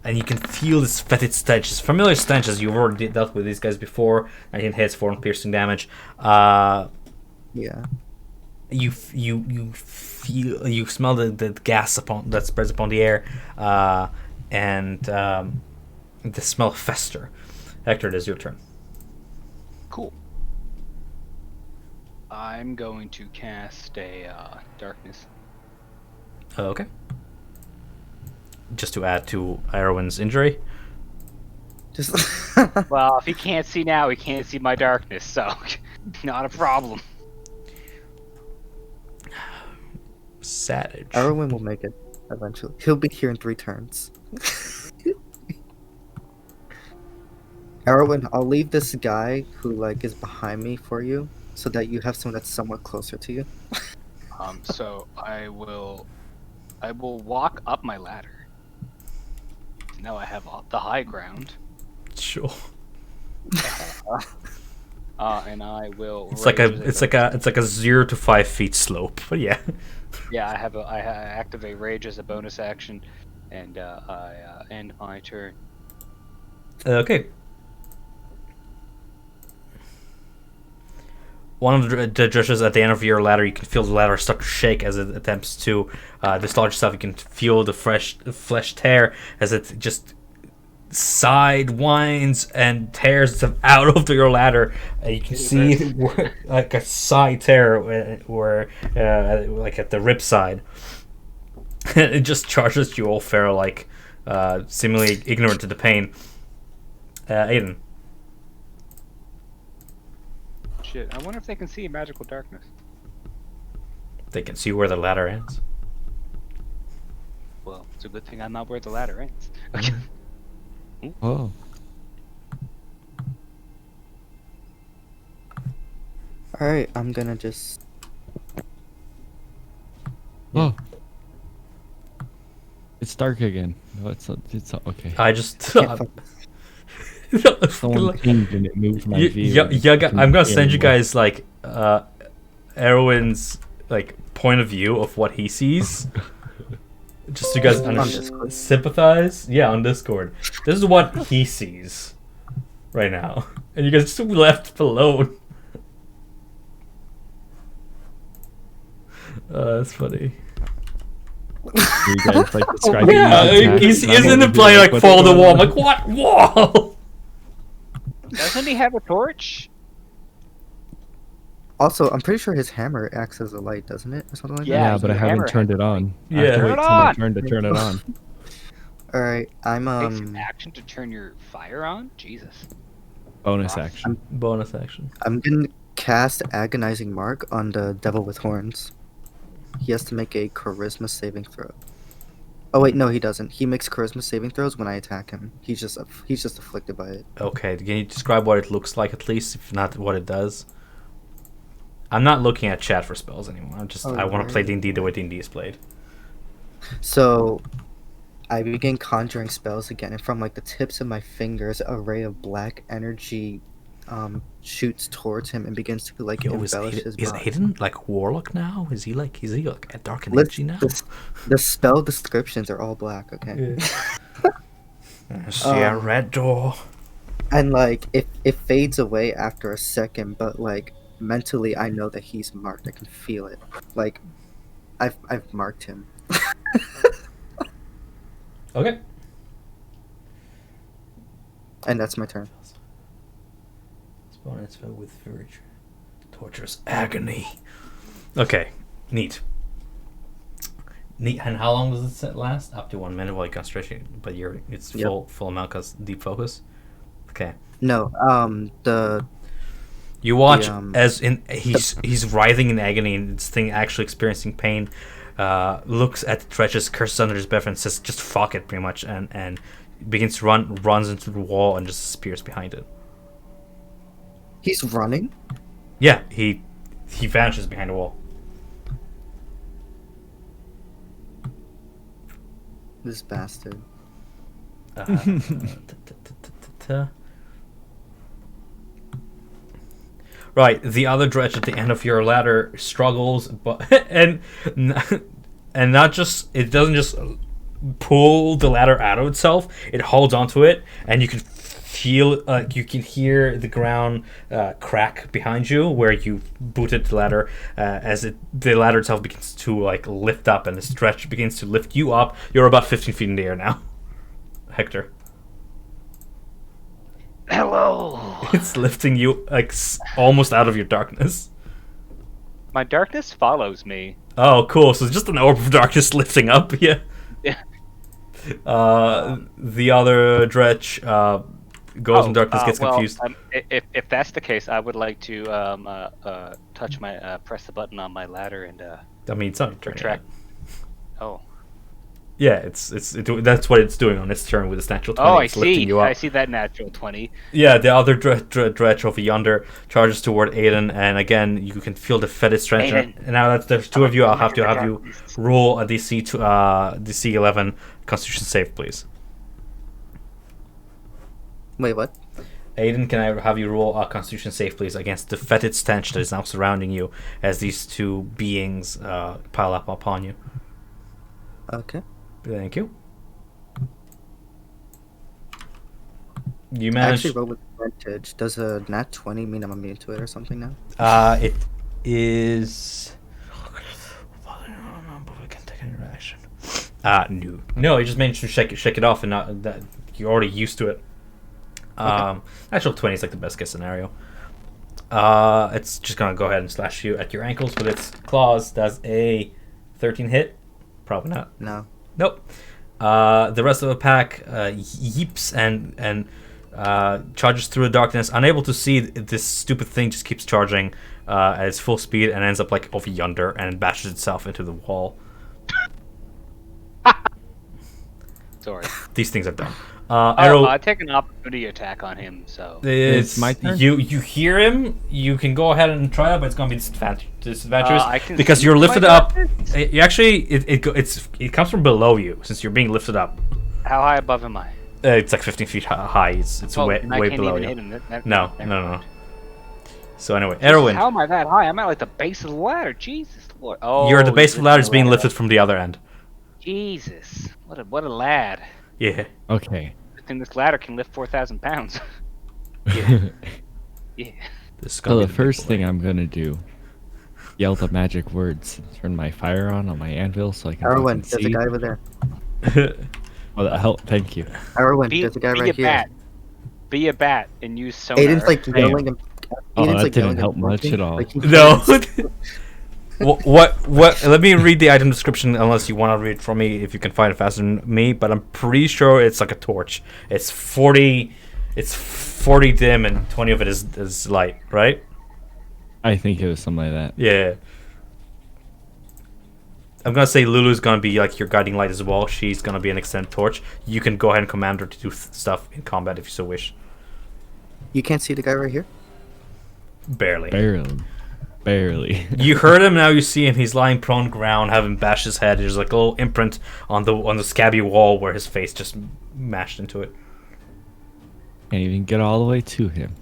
And you can feel this fetid stench, this familiar stench, as you've already dealt with these guys before. 19 hits, 4 piercing damage. Yeah. You feel, you smell the gas that spreads upon the air, and the smell fester. Hector, it is your turn. Cool. I'm going to cast a darkness. Okay. Just to add to Erwin's injury. Just Well, if he can't see now, he can't see my darkness, so not a problem. Savage. Erwin will make it. Eventually, he'll be here in 3 turns. Erwin, I'll leave this guy who like is behind me for you, so that you have someone that's somewhat closer to you. So I will walk up my ladder. Now I have the high ground. Sure. And I will. It's like a 0 to 5 feet slope. But yeah. Yeah, I activate rage as a bonus action, and I end my turn. Okay. One of the judges at the end of your ladder, you can feel the ladder start to shake as it attempts to dislodge itself. You can feel the flesh tear as it just side winds and tears itself out of your ladder. You can see like a side tear where like at the rib side. It just charges you all fair, like seemingly ignorant to the pain. Aiden. Shit, I wonder if they can see magical darkness. They can see where the ladder ends. Well, it's a good thing I'm not where the ladder ends. Oh. Alright, I'm gonna just. Oh. It's dark again. No, it's okay. I just. Can't fuck- Someone pinged and it moved my view. Yeah, I'm gonna send you guys like Erwin's like point of view of what he sees, just so you guys Discord. sympathize. Yeah, on Discord. This is what he sees right now, and you guys just left alone. That's funny. You guys like describing Yeah, he's in the play like follow the wall. I'm like, what wall? Doesn't he have a torch? Also, I'm pretty sure his hammer acts as a light, doesn't it, or something like Yeah, Yeah, but I your hammer haven't turned it on. I Yeah. have to Turn wait it till my on! turn to turn it on. that? Alright, I'm Takes an action to turn your fire on? Jesus. Bonus action. Bonus action. I'm gonna cast Agonizing Mark on the Devil with Horns. He has to make a Charisma saving throw. Oh wait, no, he doesn't. He makes Charisma saving throws when I attack him. He's just afflicted by it. Okay, can you describe what it looks like at least, if not what it does? I'm not looking at chat for spells anymore. I want to play D&D the way D&D is played. So, I begin conjuring spells again, and from like the tips of my fingers, a ray of black energy shoots towards him and begins to like Yo, is embellish his body. Aiden like warlock now? Is he like a dark energy now? The spell descriptions are all black. Okay. I see a red door. And like it fades away after a second, but like mentally I know that he's marked. I can feel it. Like I've marked him. Okay. And that's my turn. Spawn its foe with fury. Torturous agony. Okay, neat. Neat. And how long does it set last? Up to 1 minute while you concentration, but it's Yep. full amount because deep focus. Okay. No, You watch The, as he's writhing in agony and this thing actually experiencing pain. Looks at the dredges, curses under his breath, and says, "Just fuck it," pretty much, and begins to runs into the wall and just disappears behind it. he's running. Yeah, he vanishes behind the wall. This bastard. Right, the other dredge at the end of your ladder struggles, but and not just it doesn't just pull the ladder out of itself; it holds onto it, and you can feel you can hear the ground crack behind you where you booted the ladder as the ladder itself begins to like lift up, and the stretch begins to lift you up. You're about 15 feet in the air now, Hector. Hello. It's lifting you like almost out of your darkness. My darkness follows me. Oh, cool. So it's just an orb of darkness lifting up. Yeah. Yeah. The other dredge goes in darkness, gets confused. If that's the case, I would like to touch my press the button on my ladder and I mean, it's not your turn retract. yet. Oh. Yeah, that's what it's doing on its turn with its natural 20. Oh, I It's lifting see. you up. I see that natural 20. Yeah, the other dread trophy yonder charges toward Aiden, and again you can feel the fetid strength. Aiden. And now that there's two of you, I'll have to have you roll a DC 11 Constitution save, please. Wait, what? Aiden, can I have you roll a Constitution save, please, against the fetid stench that is now surrounding you as these two beings pile up upon you? Okay. Thank you. You I managed. actually rolled with advantage. Does a nat 20 mean I'm immune to it or something now? It is. We can take an interaction. No. You just managed to shake it off, and not that you're already used to it. Natural 20 is like the best case scenario. It's just gonna go ahead and slash you at your ankles with its claws. Does a 13 hit? Probably not. No. Nope. The rest of the pack yeeps and charges through the darkness, unable to see this stupid thing. Just keeps charging at its full speed and ends up like over yonder and bashes itself into the wall. Sorry. These things are dumb. Arrow. I take an opportunity attack on him, so. It's my turn? You hear him. You can go ahead and try it, but it's gonna be disadvantageous I can because see you're my lifted up. darkness? You actually, it comes from below you since you're being lifted up. How high above am I? It's like 15 feet high. It's way and I way can't below even you. hit him. No. Never mind. So anyway, Jesus, Erwin, how am I that high? I'm at like the base of the ladder. Jesus Lord. Oh, you're at the base of you're the ladder is being ladder lifted from the other end. Jesus, what a lad. Yeah. Okay. Good thing this ladder can lift 4,000 pounds. So Yeah. This is gonna be the big first boy. thing I'm gonna do, yell the magic words, turn my fire on my anvil so I can Erwin, fucking there's see. a guy over there. Oh, that help! Thank you. Erwin, Be, there's a guy be right a here. bat. Be a bat and use sonar. Aiden's like yelling and. Oh, Aiden's, that like, didn't yelling and help much pointing, at all. like, he No. can't- what? Let me read the item description unless you want to read it for me if you can find it faster than me. But I'm pretty sure it's like a torch. It's 40 dim and 20 of it is light, right? I think it was something like that. Yeah. I'm gonna say Lulu's gonna be like your guiding light as well. She's gonna be an extended torch. You can go ahead and command her to do stuff in combat if you so wish. You can't see the guy right here? Barely. Barely. You heard him, now you see him. He's lying prone ground, having bashed his head. There's like a little imprint on the scabby wall where his face just mashed into it. Can't even get all the way to him.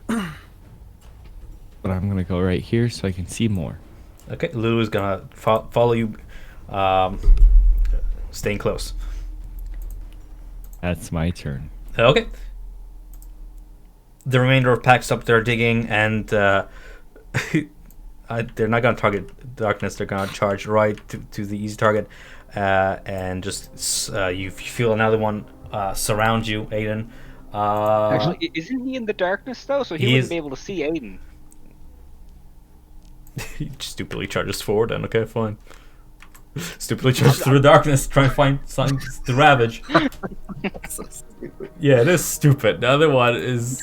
But I'm gonna go right here so I can see more. Okay, Lulu's gonna follow you, staying close. That's my turn. Okay. The remainder of packs up there digging, and they're not gonna target darkness. They're gonna charge right to the easy target, and just you feel another one surround you, Aiden. Actually, isn't he in the darkness though? So he He wouldn't is- be able to see Aiden. He stupidly charges forward, and okay, fine. Stupidly charges through the darkness, trying to find signs to ravage. So stupid. Yeah, it is stupid. The other one is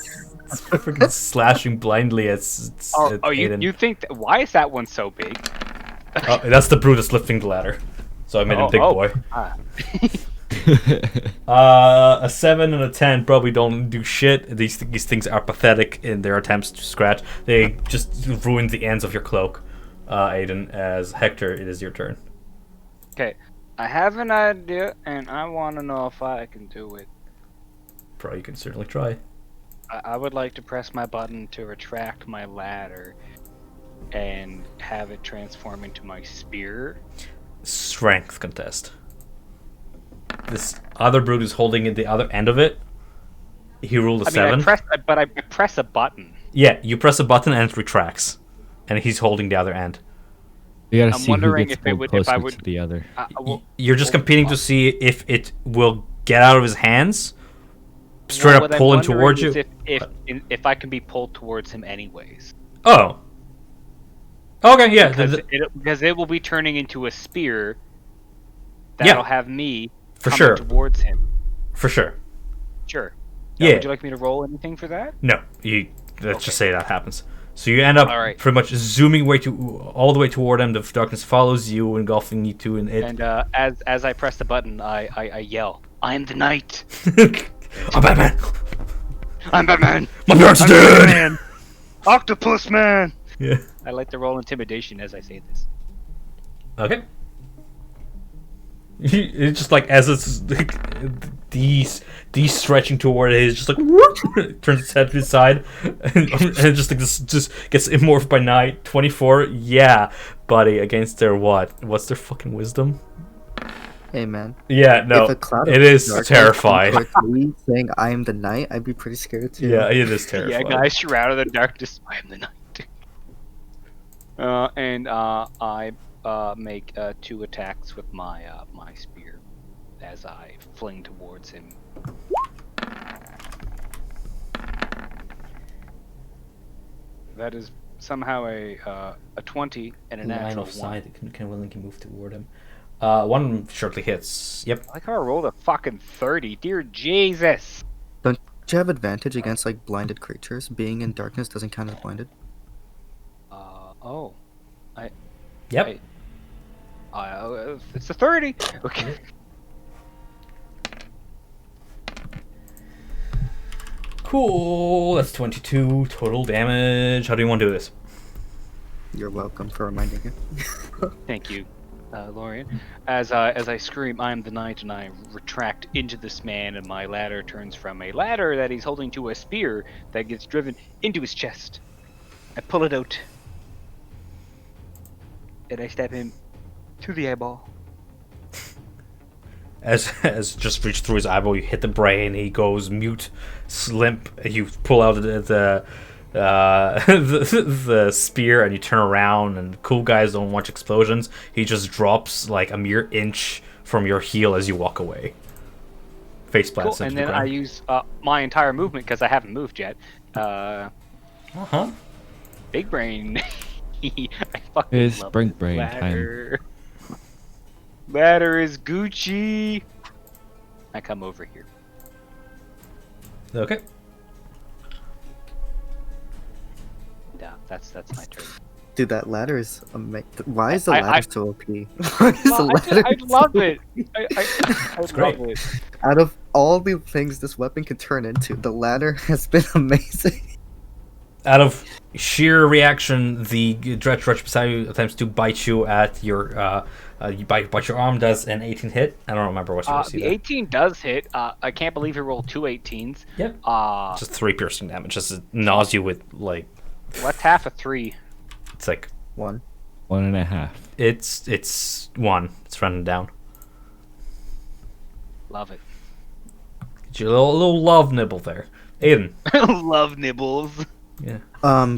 freaking slashing blindly at Aiden. You think that, why is that one so big? Oh, that's the Brutus lifting the ladder. So I made him big boy. Ah. A 7 and a 10 probably don't do shit. These things are pathetic in their attempts to scratch. They just ruin the ends of your cloak, Aiden. As Hector, it is your turn. Okay, I have an idea, and I want to know if I can do it. Probably you can certainly try. I would like to press my button to retract my ladder and have it transform into my spear. Strength contest. This other brute is holding in the other end of it. He rolled a 7. I press a button. Yeah, you press a button and it retracts, and he's holding the other end. You gotta I'm see who wondering gets if it pulled would- if I closer would- to the other. You're just competing to see if it will get out of his hands, straight up what I'm pull him wondering towards you. is if I can be pulled towards him anyways. Oh. Okay, yeah. Because it will be turning into a spear Yeah. that'll have me For coming sure. towards him. For sure. Sure. Yeah. Would you like me to roll anything for that? No, let's just say that happens. So you end up All right. pretty much zooming all the way toward him. The darkness follows you, engulfing you two in it. And as I press the button, I yell, "I am the knight. I'm Batman. I'm Batman. My parents are I'm dead. Batman. Octopus man." Yeah. I like to roll intimidation as I say this. Okay. It's just like as it's like, these stretching toward it, it's just like whoop, turns its head to the side, and it just like this just gets immorphed by night. 24, yeah, buddy. Against their what? What's their fucking wisdom? Hey man, Yeah, no, if a cloud of it is darkness terrified. came towards me saying I am the knight, I'd be pretty scared too. Yeah, it is Yeah, terrifying. guys, shrouded in the darkness. I am the knight. I make 2 attacks with my my spear as I fling towards him. That is somehow a 20 and a Line natural of 1. sight, can Willing can move toward him. One shortly hits. Yep. I like how I rolled a fucking 30. Dear Jesus. Don't you have advantage against like blinded creatures? Being in darkness doesn't count as blinded. Oh. Yep. It's a 30. Okay. Cool. That's 22 total damage. How do you want to do this? You're welcome for reminding me. Thank you, Lorian. As I scream, "I am the knight," and I retract into this man, and my ladder turns from a ladder that he's holding to a spear that gets driven into his chest. I pull it out, and I stab him to the eyeball. As just reach through his eyeball, you hit the brain. He goes mute, limp. You pull out the the spear and you turn around. And cool guys don't watch explosions. He just drops like a mere inch from your heel as you walk away. Face plants Cool. into And the then ground. I use my entire movement because I haven't moved yet. Big brain. I fucking It's love Brink this Brain ladder. Ladder is Gucci. I come over here. Okay. Yeah, that's my turn. Dude, that ladder is amazing. Why is the I- ladder so OP? Why is the ladder I love so it. I love great. it. Out of all the things this weapon can turn into, the ladder has been amazing. Out of sheer reaction, the dredge beside you attempts to bite you at your bite your arm. Does an 18 hit? I don't remember what you see The there. 18 does hit. I can't believe he rolled 2 18s. Yep. Uh, Just 3 piercing damage. Just gnaws you with like what's half of 3? it's like 1. 1.5. it's 1. It's running down. Love it. Get you a little love nibble there, Aiden. Love nibbles. Yeah.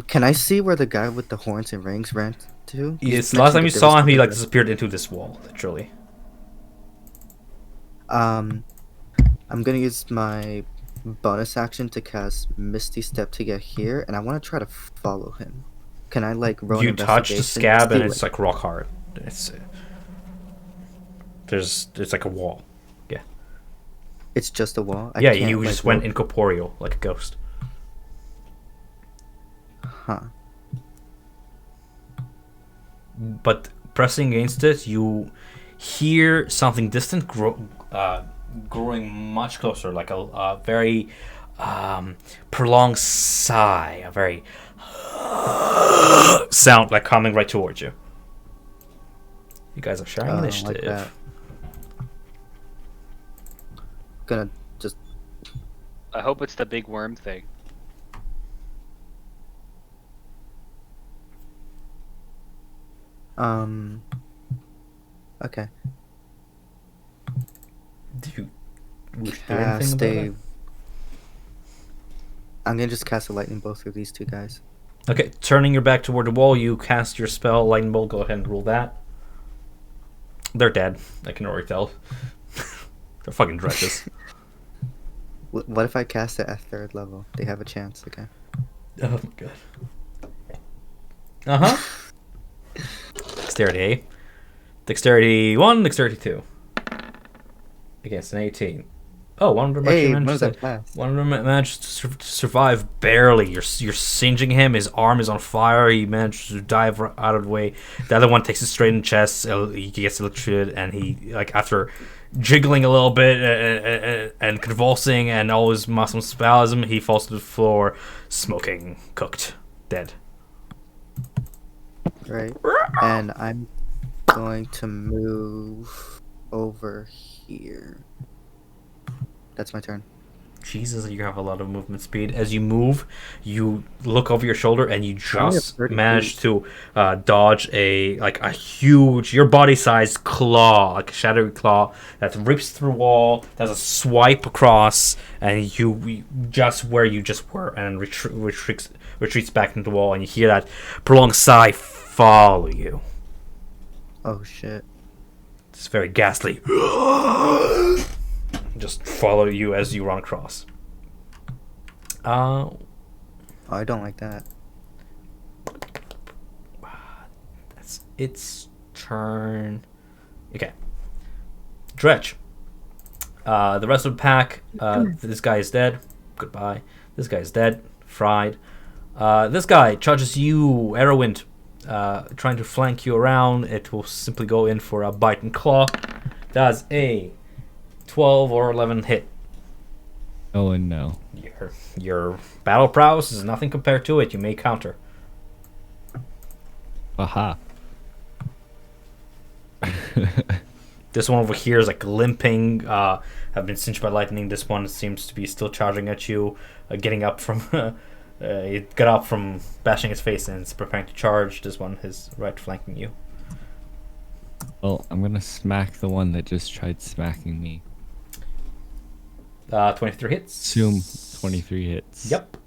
Can I see where the guy with the horns and rings ran to? Yes. You Last time mentioned you that there saw was him, he something like there. disappeared into this wall. Literally. I'm gonna use my bonus action to cast Misty Step to get here, and I want to try to follow him. Can I like roll an You touch the investigation scab to and see it's like rock hard. It's like a wall. Yeah. it's just a wall? I Yeah. can't, You like, just went roll- incorporeal like a ghost. Huh. But pressing against it, you hear something distant growing much closer, like a very prolonged sigh, a very sound like coming right towards you. You guys are sharing Like initiative. that. Gonna just I hope it's the big worm thing. okay. Do you would you do anything Cast about a. it? I'm gonna just cast a lightning bolt through these two guys. Okay, turning your back toward the wall, you cast your spell, lightning bolt. Go ahead and roll that. They're dead. I can already tell. They're fucking dredges. What if I cast it at 3rd level? They have a chance. Okay. Oh my god. Uh huh. Dexterity, eh? Dexterity 1, Dexterity 2. Against an 18. Oh, one of them Hey, actually moves managed that fast. one of them managed to survive barely. You're singeing him. His arm is on fire. He managed to dive out of the way. The other one takes it straight in the chest. He gets electrocuted, and he after jiggling a little bit and convulsing and all his muscle spasm, he falls to the floor, smoking, cooked, dead. Right. And I'm going to move over here. That's my turn. Jesus, you have a lot of movement speed. As you move, you look over your shoulder and you just manage to dodge a huge, your body-sized claw, like a shadowy claw that rips through the wall. There's a swipe across, and you just where you just were, and retreats back into the wall, and you hear that prolonged sigh follow you. Oh shit. It's very ghastly. Just follow you as you run across. Oh, I don't like that. That's its turn. Okay. Dredge. The rest of the pack. This guy is dead. Goodbye. This guy is dead. Fried. This guy charges you, Arrowwind, trying to flank you around. It will simply go in for a bite and claw. That's a 12 or 11 hit. Oh, and no. Your battle prowess is nothing compared to it. You may counter. Aha. This one over here is limping, have been singed by lightning. This one seems to be still charging at you, getting up from it got up from bashing its face and it's preparing to charge. This one is right flanking you. Well, I'm gonna smack the one that just tried smacking me. 23 hits. Assume 23 hits. Yep.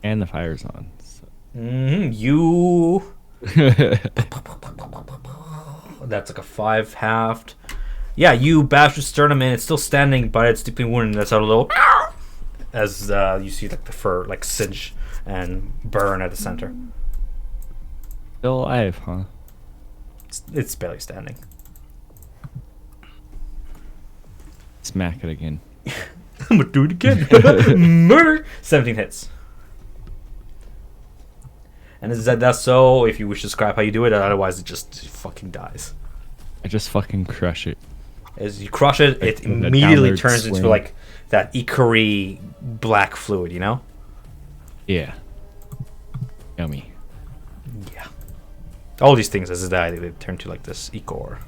And the fire's on. So. You. That's like a 5 halved. Yeah, you bash the sternum and it's still standing, but it's deeply wounded. That's a little. As you see the fur singe and burn at the center. Still alive, huh? It's barely standing. Smack it again. I'm gonna do it again. Murder. 17 hits. And that's so if you wish to describe how you do it, otherwise it just fucking dies. I just fucking crush it. As you crush it, it immediately turns into that ichory black fluid, you know? Yeah. Yummy. Yeah. All these things as they die, they turn to this ichor.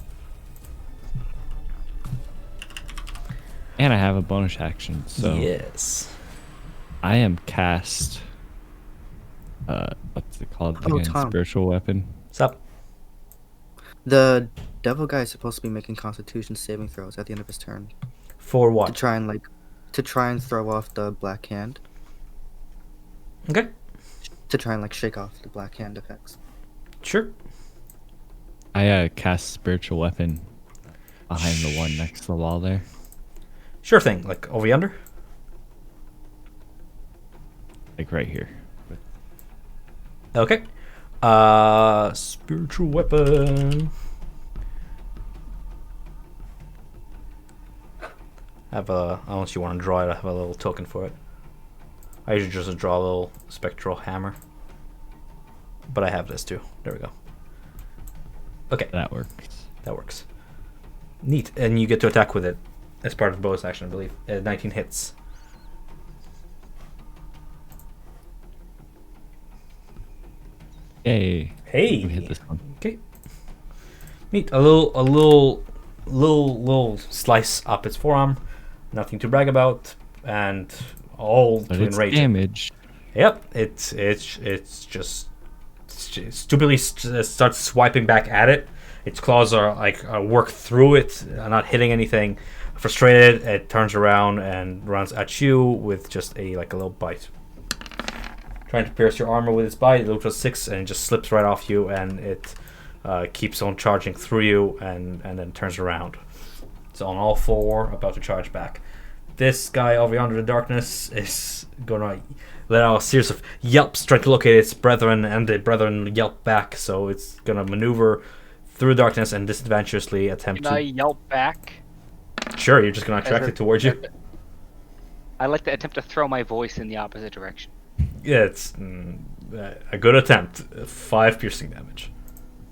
And I have a bonus action, so yes. I am cast what's it called again? Tom. Spiritual weapon. What's up? The devil guy is supposed to be making Constitution saving throws at the end of his turn For to what? try and throw off the black hand. Okay. To try and shake off the black hand effects. Sure. I cast spiritual weapon behind the one next to the wall there. Sure thing. Over yonder? Right here. Okay. Spiritual weapon. Unless you want to draw it, I have a little token for it. I usually just draw a little spectral hammer. But I have this too. There we go. Okay. That works. That works. Neat. And you get to attack with it as part of the bonus action, I believe. 19 hits. Yay. Hey. We hit this one. Okay. Neat. A little slice up its forearm. Nothing to brag about, and all But to it's enrage it. damage. Yep. It's just stupidly starts swiping back at it. Its claws are work through it, not hitting anything. Frustrated, it turns around and runs at you with just a little bite. Trying to pierce your armor with its bite. It looks at 6 and it just slips right off you, and it keeps on charging through you and then turns around. It's on all 4, about to charge back. This guy over yonder in the darkness is gonna let out a series of yelps trying to locate its brethren, and the brethren yelp back, so it's gonna maneuver through the darkness and disadvantageously attempt Can I to... yelp back? Sure, you're just gonna attract it towards you. I like to attempt to throw my voice in the opposite direction. Yeah, it's a good attempt. 5 piercing damage.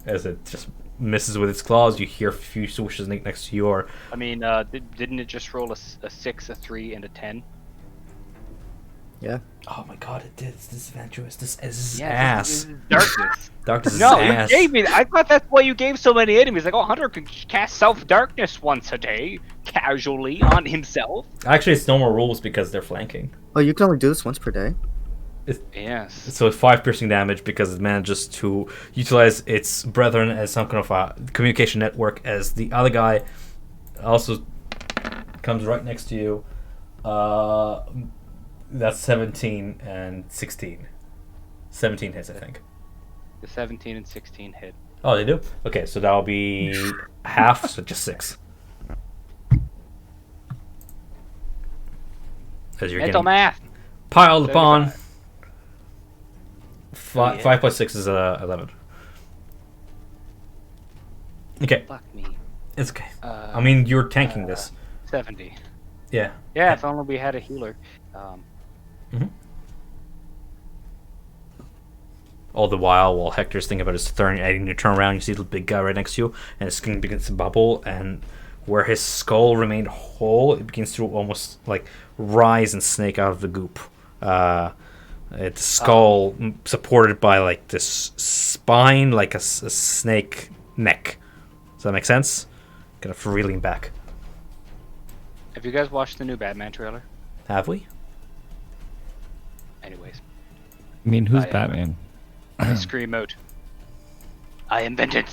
As it just misses with its claws, you hear a few swooshes next to your. I mean, didn't it just roll a 6, a 3, and a 10? Yeah. Oh my god, it did. It's disadvantageous. This is Yeah, ass. this is darkness. Darkness is No, ass. you gave me. I thought that's why you gave so many enemies. Like, oh, Hunter can cast self-darkness once a day, casually on himself. Actually, it's no more rules because they're flanking. Oh, you can only do this once per day. Yes. So 5 piercing damage because it manages to utilize its brethren as some kind of a communication network. As the other guy also comes right next to you. That's 17 and 16. 17 hits, I think. The 17 and 16 hit. Oh, they do? Okay, so that'll be half, so just 6. As you're Mental getting math. piled upon. 35. 5, yeah. 5 plus 6 is 11. Okay, Fuck me. it's okay. I mean, you're tanking this. 70. Yeah. Yeah, if only we had a healer. All the while Hector's thinking about his turn, and you turn around, you see the big guy right next to you, and his skin begins to bubble, and where his skull remained whole, it begins to almost like rise and snake out of the goop. It's skull supported by like this spine, like a snake neck. Does that make sense? Kind of reeling back. Have you guys watched the new Batman trailer? Have we? Anyways, I mean, who's I, Batman? I scream out. I invented.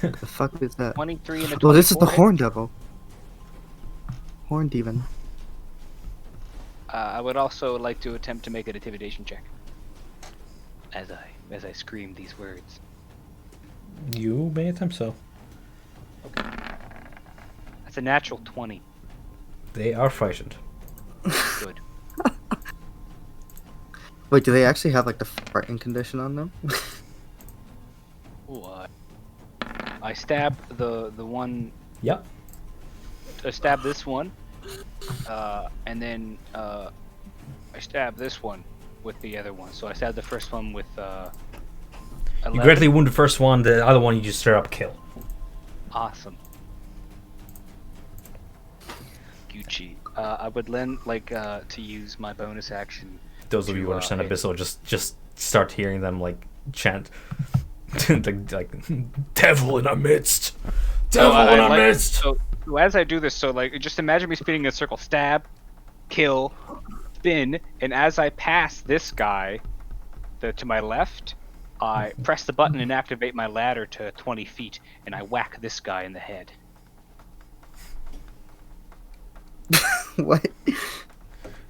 The fuck is that? 23 and a 24. Oh, this is the hit. Horn Devil. Horn Demon. I would also like to attempt to make an intimidation check. As I scream these words. You may attempt so. That's a natural 20. They are frightened. Good. Wait, do they actually have like the frightened condition on them? Ooh, I stab the one. Yep. I stab this one, and then I stab this one with the other one. So I stab the first one with. You 11. greatly wound the first one, the other one you just straight up kill. Awesome. Gucci. I would then like to use my bonus action. Those of you who understand Abyssal just start hearing them like chant like devil in our midst. Devil in our midst. So as I do this, so like just imagine me spinning in a circle, stab, kill, spin, and as I pass this guy to my left, I press the button and activate my ladder to 20 feet, and I whack this guy in the head. What?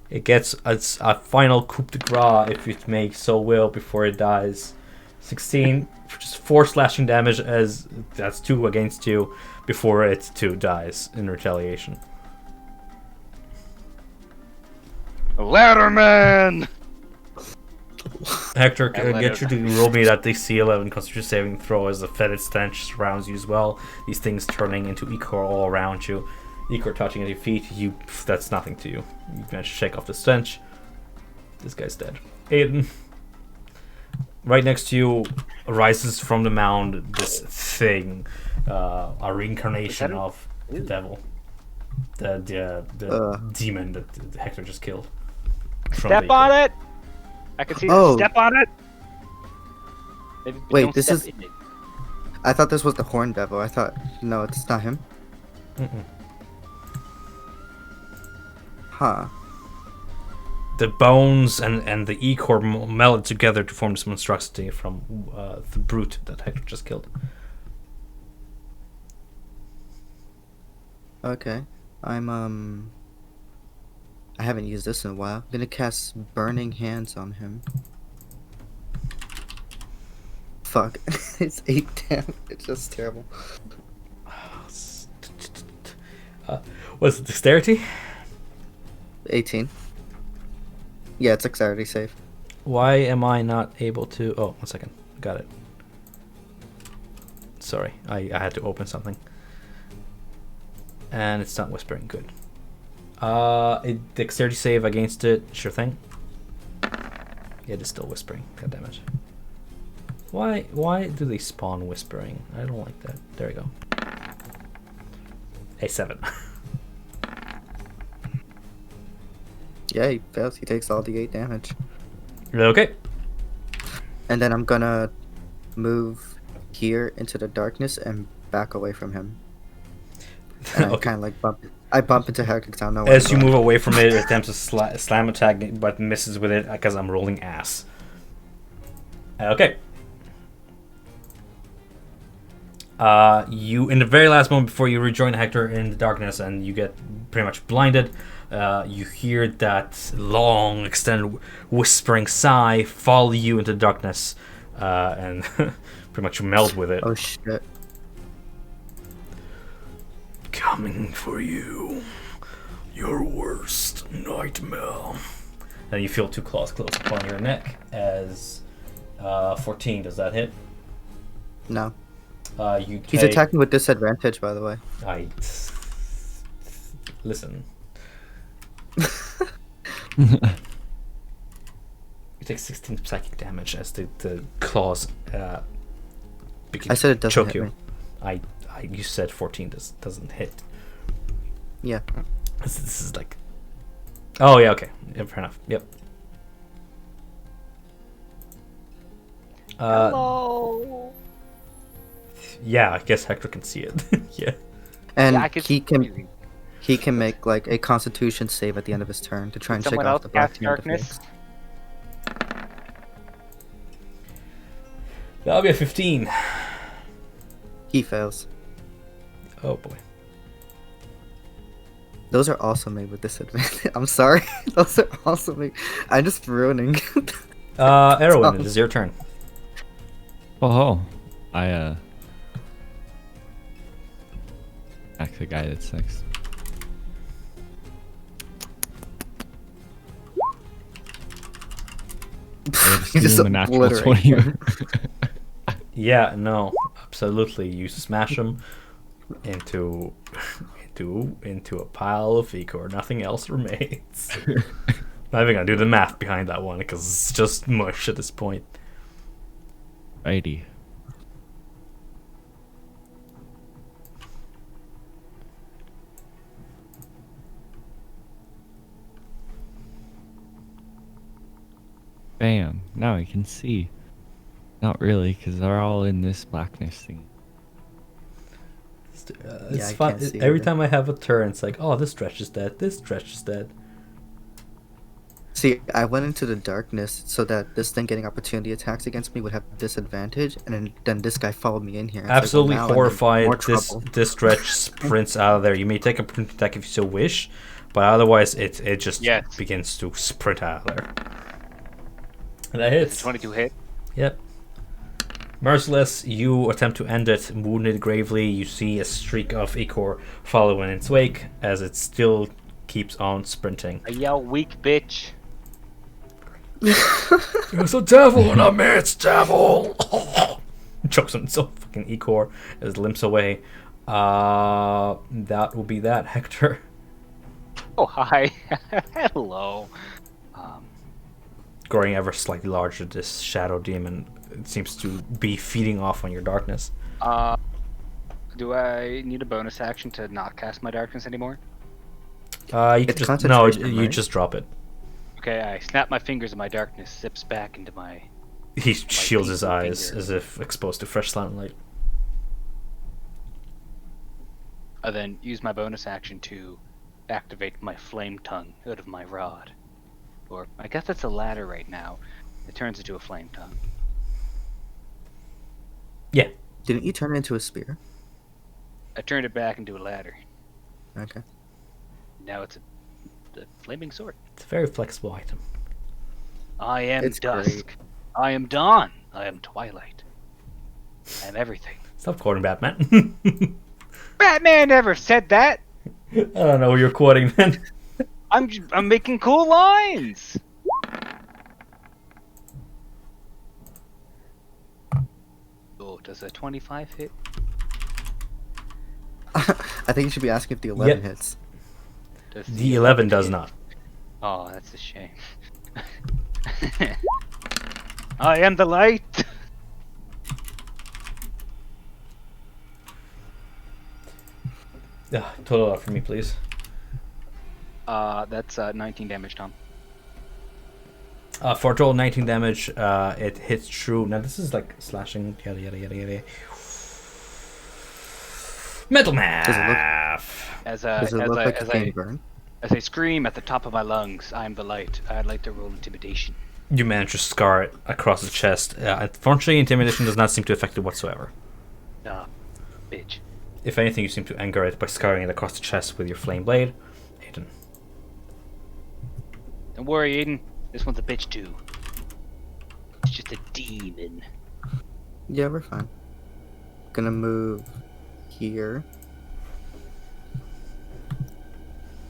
It gets a final coup de grace if it makes so will before it dies. 16, just 4 slashing damage, as that's 2 against you before it too dies in retaliation. Ladderman! Hector, I get you to roll me that DC 11 Constitution saving throw as the fetid stench surrounds you as well. These things turning into ichor all around you. Ichor touching at your feet, that's nothing to you. You manage to shake off the stench. This guy's dead. Aiden. Right next to you rises from the mound this thing, a reincarnation of the devil. The demon that Hector just killed. Step on it! I can see Oh. step on it! Maybe Wait, don't this step is- in it. I thought this was the Horn Devil. I thought, no, it's not him. Mm-mm. Huh. The bones and the ichor melded together to form this monstrosity from the brute that Hector just killed. Okay. I haven't used this in a while. I'm gonna cast Burning Hands on him. Fuck. It's 8 damage. It's just terrible. What's it, dexterity? 18. Yeah, it's dexterity save. Why am I not able to... Oh, 1 second. Got it. Sorry, I had to open something. And it's not whispering. Good. Dexterity save against it. Sure thing. It is still whispering. God damn it. Why do they spawn whispering? I don't like that. There we go. A 7. Yeah, he fails. He takes all the 8 damage. Okay. And then I'm gonna move here into the darkness and back away from him. And I Okay. kind of like bump into Hector because I don't know where As to you go. move away from it, it attempts a slam attack, but misses with it because I'm rolling ass. Okay. You in the very last moment before you rejoin Hector in the darkness, and you get pretty much blinded. You hear that long, extended whispering sigh follow you into the darkness, and pretty much meld with it. Oh shit. Coming for you, your worst nightmare. And you feel 2 claws close upon your neck as 14. Does that hit? No. You He's take, attacking with disadvantage, by the way. Listen. You take 16 psychic damage as the claws I said it doesn't choke hit you. me. You said 14 doesn't hit. Yeah. This is like... Oh, yeah, okay. Yeah, fair enough. Yep. Hello. Yeah, I guess Hector can see it. Yeah. And Yeah, I could he see can everything. he can make like a Constitution save at the end of his turn to try and shake Someone off else the black cast team of the darkness? face. That'll be a 15. He fails. Oh, boy. Those are also made with disadvantage. I'm sorry. Those are also made. I'm just ruining. Erwin, it is your turn. Oh, I attack the guy that's next. I just You just do him a natural obliterate 20. him. Yeah, no, absolutely. You smash him into a pile of Ecor. Nothing else remains. Not even gonna do the math behind that one because it's just mush at this point. Righty. Bam. Now I can see. Not really, because they're all in this blackness thing. It's Yeah, I fun. can't see Every either. time I have a turn, it's like, oh, this stretch is dead. This stretch is dead. See, I went into the darkness so that this thing getting opportunity attacks against me would have disadvantage, and then this guy followed me in here. It's like, well, Absolutely now I'm in horrified. more This trouble. stretch sprints out of there. You may take a print attack if you so wish, but otherwise it just Yes. begins to sprint out of there. And that Does hits. 22 hit? Yep. Merciless, you attempt to end it, wounded gravely. You see a streak of Ecor follow in its wake as it still keeps on sprinting. I yell, weak bitch. It's a devil in a midst, devil! Chokes on itself, fucking Ecor, as it limps away. That will be that, Hector. Oh, hi. Hello. Growing ever slightly larger, this shadow demon seems to be feeding off on your darkness. Do I need a bonus action to not cast my darkness anymore? You can It's just concentration, you right? just drop it. Okay, I snap my fingers and my darkness zips back into my... He shields his pinky eyes finger. as if exposed to fresh sunlight. I then use my bonus action to activate my flame tongue out of my rod. Or, I guess that's a ladder right now. It turns into a flame tongue. Yeah. Didn't you turn it into a spear? I turned it back into a ladder. Okay. Now it's a flaming sword. It's a very flexible item. I am It's dusk. great. I am dawn. I am twilight. I am everything. Stop quoting Batman. Batman never said that. I don't know who you're quoting then. I'm making cool lines. Oh, does a 25 hit? I think you should be asking if the 11 Yep. hits. Does The 11 does hit? not. Oh, that's a shame. I am the light. Total out for me, please. That's 19 damage, Tom. For a total 19 damage, it hits true. Now this is like slashing, yada yada yada yada. Mental math. As Does it look like it's being burned? as I scream at the top of my lungs, I am the light. I'd like to roll intimidation. You manage to scar it across the chest. Unfortunately, intimidation does not seem to affect it whatsoever. Ah, bitch. If anything, you seem to anger it by scarring it across the chest with your flame blade. Aiden. Don't worry, Aiden. This one's a bitch too. It's just a demon. Yeah, we're fine. Gonna move here.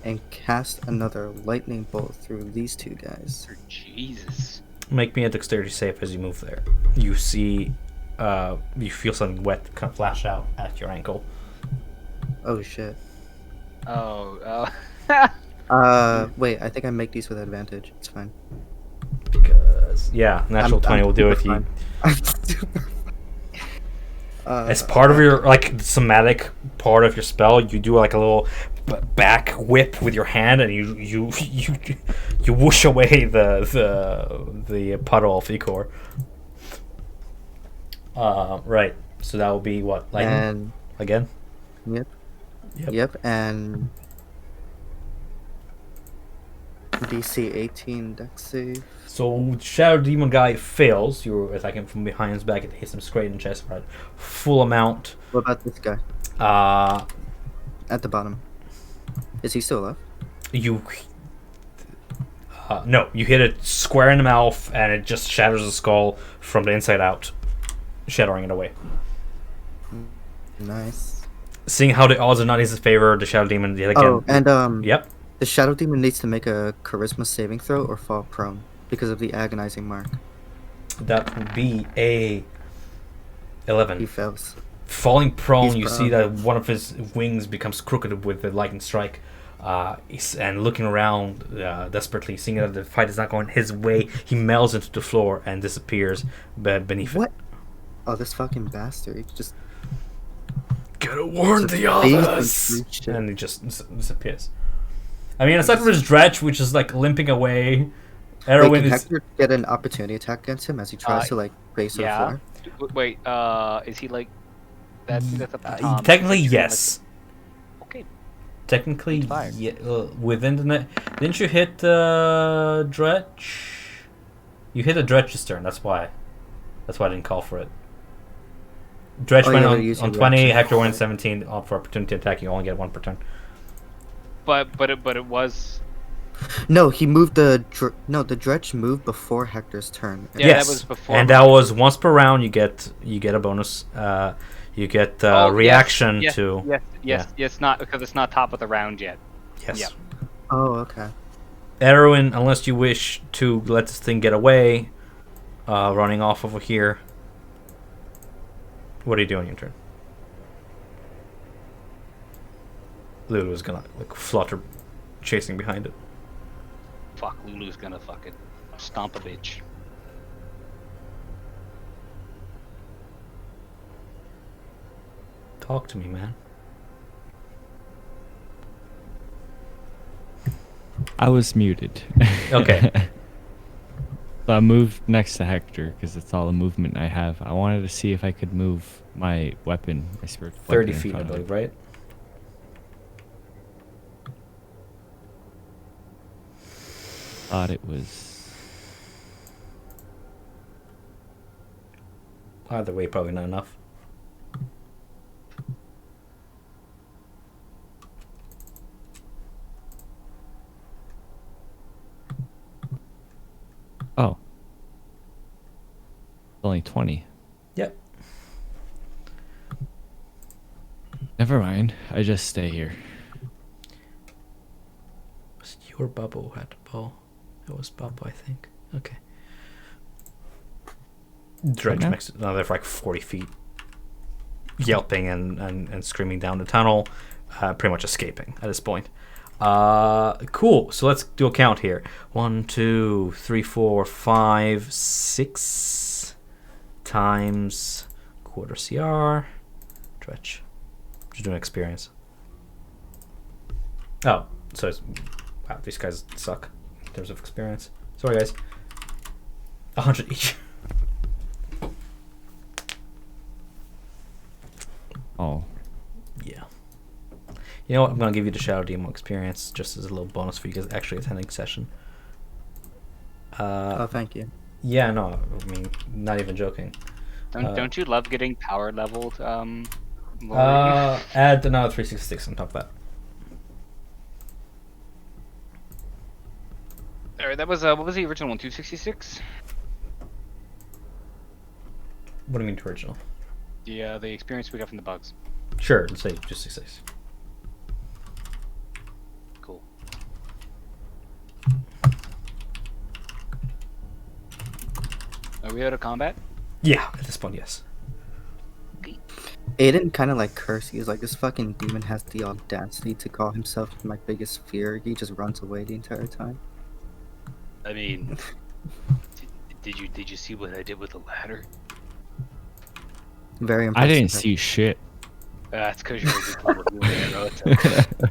And cast another lightning bolt through these two guys. Jesus. Make me a dexterity save as you move there. You see, you feel something wet kind of flash out at your ankle. Oh shit. Oh, Wait, I think I make these with advantage. It's fine. Because, yeah, natural 20 will do it. super You, fine. I'm super fine. as part of your, like, somatic part of your spell, you do, like, a little back whip with your hand, and you whoosh away the puddle of ichor. Right. So that will be what? Lightning? And Again? yep. Yep. Yep, and DC 18 dex save. So Shadow Demon guy fails. You're attacking from behind his back. It hits him straight in the chest, right? Full amount. What about this guy at the bottom? Is he still alive? You no, you hit it square in the mouth, and it just shatters the skull from the inside out, shattering it away. Nice. Seeing how the odds are not in his favor, the Shadow Demon yet again. Oh, and Yep. the Shadow Demon needs to make a Charisma saving throw or fall prone because of the agonizing mark. That would be a 11. He fails. Falling prone, He's you prone. see that one of his wings becomes crooked with the lightning strike. And looking around desperately, seeing that the fight is not going his way, he melts into the floor and disappears beneath What? it. Oh, this fucking bastard. He just Gotta warn the These others! and shit. And he just disappears. I mean, aside from his dredge, which is like limping away, Wait, Erwin can is. Hector get an opportunity attack against him as he tries to like base yeah. the floor? Wait, is he like... That's up to Tom. Technically, Is he like- yes. Okay. Technically, Fire. yeah, within the net. Didn't you hit the dredge? You hit a dredge's turn. That's why. That's why I didn't call for it. Dredge Oh, went yeah, on, but using on 20. reaction. Hector went 17. On for opportunity attack. You only get one per turn. But it was... No, he moved the dredge moved before Hector's turn. Yeah, Yes, that was before and my that was once per round. You get a bonus. You get Oh, reaction yes, to. Yes, not because it's not top of the round yet. Yes. Yeah. Oh, okay. Erwin, unless you wish to let this thing get away, running off over here. What are you doing your turn? Lulu is gonna like flutter, chasing behind it. Fuck, Lulu's gonna fucking stomp a bitch. Talk to me, man. I was muted. Okay. So I moved next to Hector because it's all the movement I have. I wanted to see if I could move my weapon, my spiritual 30 weapon in feet, I front of believe, him. right? Thought it was. Either way, probably not enough. Oh. Only 20. Yep. Never mind. I just stay here. Was it your Bubble who had the ball? It was Bubble, I think. Okay. Dredge now? makes it another like 40 feet. yelping and screaming down the tunnel, pretty much escaping at this point. Cool. So let's do a count here. 1, 2, 3, 4, 5, 6 times quarter CR. Dredge. Just doing experience. Oh, so wow, these guys suck in terms of experience. Sorry, guys. 100 each. Oh. Yeah. You know what? I'm gonna give you the Shadow Demo experience just as a little bonus for you guys actually attending session. Oh, thank you. Yeah, no, I mean, not even joking. Don't you love getting power leveled? Add another 366 on top of that. Alright, that was what was the original one? 266. What do you mean to original? The experience we got from the bugs. Sure, let's say just 66. Cool. Are we out of combat? Yeah, at this point, yes. Aiden kind of like cursed. He's like, this fucking demon has the audacity to call himself my biggest fear. He just runs away the entire time. I mean, did you see what I did with the ladder? Very impressive. I didn't see shit. That's because you're a big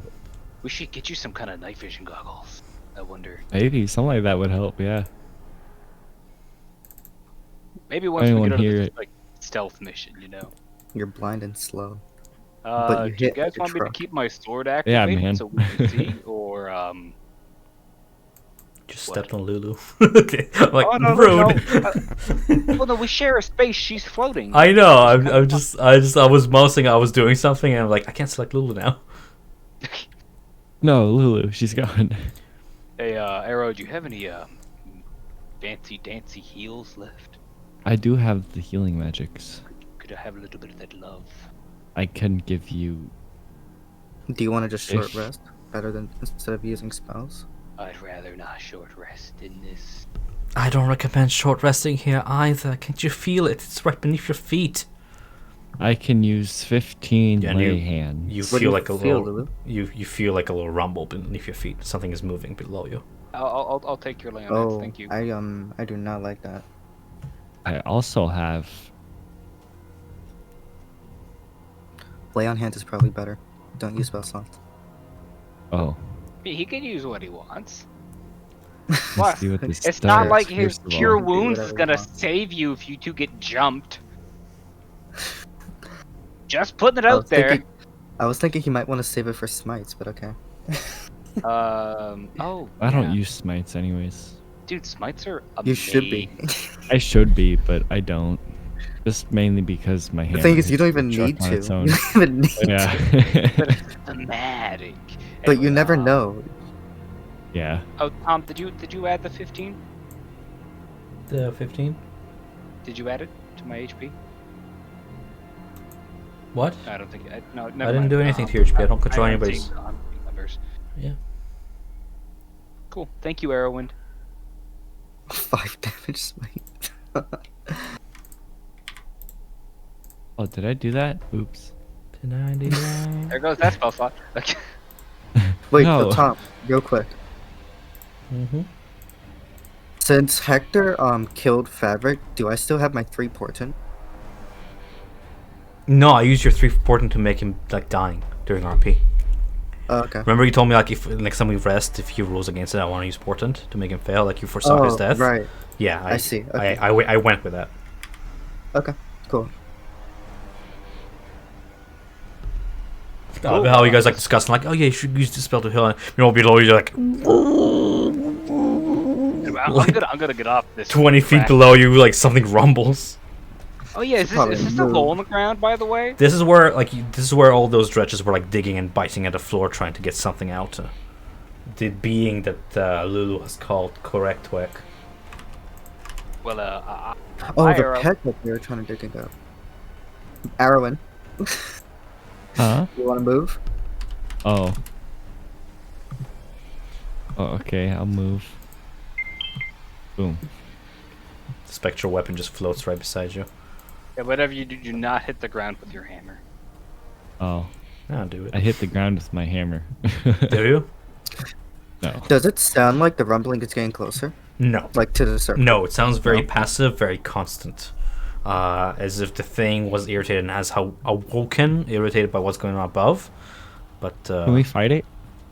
We should get you some kind of night vision goggles. I wonder. Maybe something like that would help. Yeah. Maybe once we Anyone get out of hear this it? like stealth mission, you know. You're blind and slow. you Do you hit guys the want me to truck. keep my sword Yeah, activated man. so we can see, or Just What? stepped on Lulu. Okay, I'm like, Oh, no, rude. well, no, we share a space. She's floating. I know. I was mousing. I was doing something, and I'm like, I can't select Lulu now. No, Lulu, she's gone. Hey, Arrow, do you have any fancy dancy heals left? I do have the healing magics. Could I have a little bit of that love? I can give you. Do you want to just short Ish. rest better than instead of using spells? I'd rather not short rest in this. I don't recommend short resting here either. Can't you feel it? It's right beneath your feet. I can use 15 Yeah, and lay you- hands. You What do feel you like a feel, little. Lulu? You feel like a little rumble beneath your feet. Something is moving below you. I'll take your land. Oh, Thank you. I do not like that. I also have. Lay on hands is probably better. Don't use spell slots. Oh. He can use what he wants. Let's What? see what this It's not does, like his first of all. cure Do wounds whatever is you gonna want. save you if you two get jumped. Just putting it I out was there. I was thinking he might want to save it for smites, but okay. Oh. I don't yeah. use smites anyways. Dude, smites are amazing. You should be. I should be, but I don't. Just mainly because my hand. The thing is, you don't even need to. You don't even need to. Yeah. But it's thematic. But you never know. Yeah. Oh, Tom, did you add the 15? The 15. Did you add it to my HP? What? I don't think. No, I never didn't mind. do anything to your HP. I don't control I'm anybody's. seeing numbers. Yeah. Cool. Thank you, Arrowwind. 5 damage smite. Oh, did I do that? Oops. 99. There goes that spell slot. Okay. Wait, No. so Tom, real quick. Mm-hmm. Since Hector killed Fabric, do I still have my 3 portent? No, I used your 3 portent to make him like dying during RP. Oh, okay. Remember you told me like if next time we rest, if he rolls against it, I want to use portent to make him fail. Like you foresaw his death. Right. Yeah, I see, okay. I went with that. Okay, cool. How you guys like discussing like, oh yeah, you should use this spell to heal. And below you're like I'm gonna get off this. 20 feet crap. below you, like something rumbles. Oh yeah, is Probably this still move. hole in the ground, by the way? This is where all those dredges were like digging and biting at the floor trying to get something out. The being that Lulu has called Croek'toek. Well, Oh, the Arrow. pet that they were trying to dig up. Arrowin, Huh? you want to move? Oh. Oh, okay. I'll move. Boom. The spectral weapon just floats right beside you. Yeah, whatever you do, do not hit the ground with your hammer. Oh, I'll do I it. hit the ground with my hammer. Do you? No. Does it sound like the rumbling is getting closer? No. Like to the surface? No, it sounds very No? passive, very constant. As if the thing was irritated and has awoken, irritated by what's going on above. But Can we fight it?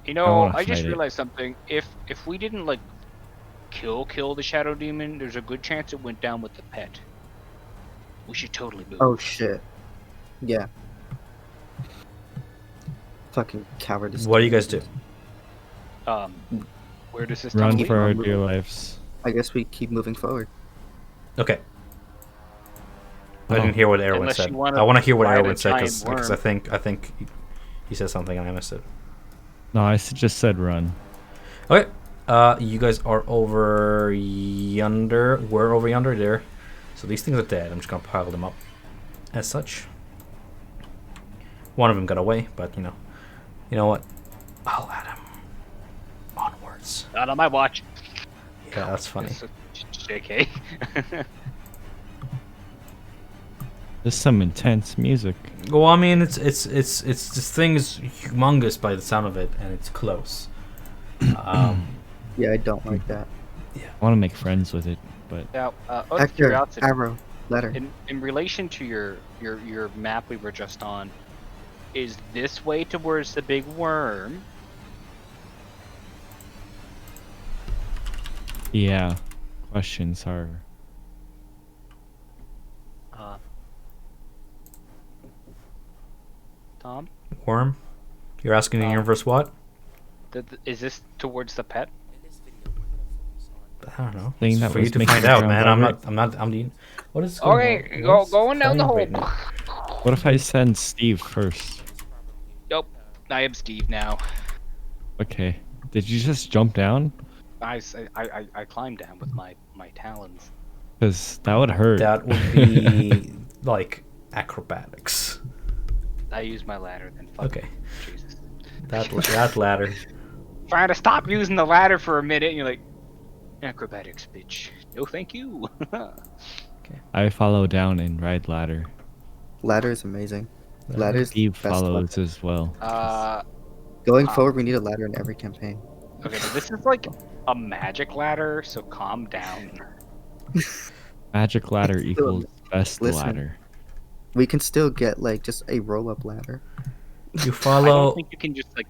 You I know, wanna I just fight it. realized something. If we didn't like kill the shadow demon, there's a good chance it went down with the pet. We should totally move. Oh shit. Yeah. Fucking cowardice. what do you guys do? Where does this Run tunnel lead? for our on dear moving. lives. I guess we keep moving forward. Okay. I Oh. didn't hear what Erwin Unless said. you wanna I want to hear what ride a Erwin said giant because worm. I think he said something and I missed it. No, I just said run. Okay. You guys are over yonder. We're over yonder there. So these things are dead. I'm just gonna pile them up as such. One of them got away, but you know what? I'll add him onwards. Not on my watch. Yeah, that's funny. It's a JK. There's some intense music. Well, I mean, it's this thing is humongous by the sound of it, and it's close. Yeah, I don't like that. I want to make friends with it, but Now, out of Hector, curiosity, arrow, letter. in relation to your map we were just on, is this way towards the big worm? yeah. Questions are. Tom, Worm, you're asking the universe what? is this towards the pet? I don't know. Thing It's that for you was to making find the out, ground man. I'm vibrate? not. I'm the. What is going Okay, on? go What's going down the hole. vibrating? What if I send Steve first? Nope, I am Steve now. Okay. Did you just jump down? I climbed down with my talons. Because that would hurt. That would be like acrobatics. I used my ladder then. Fuck Okay. Jesus. That ladder. Trying to stop using the ladder for a minute, and you're like, acrobatics, bitch. No, thank you. I follow down and ride ladder. Ladder is amazing. Ladder's the Steve best follows weapon. as well. Going forward, we need a ladder in every campaign. Okay, but this is like a magic ladder, so calm down. Magic ladder Still, equals best listen. ladder. We can still get like just a roll-up ladder. You I don't follow. think you can just like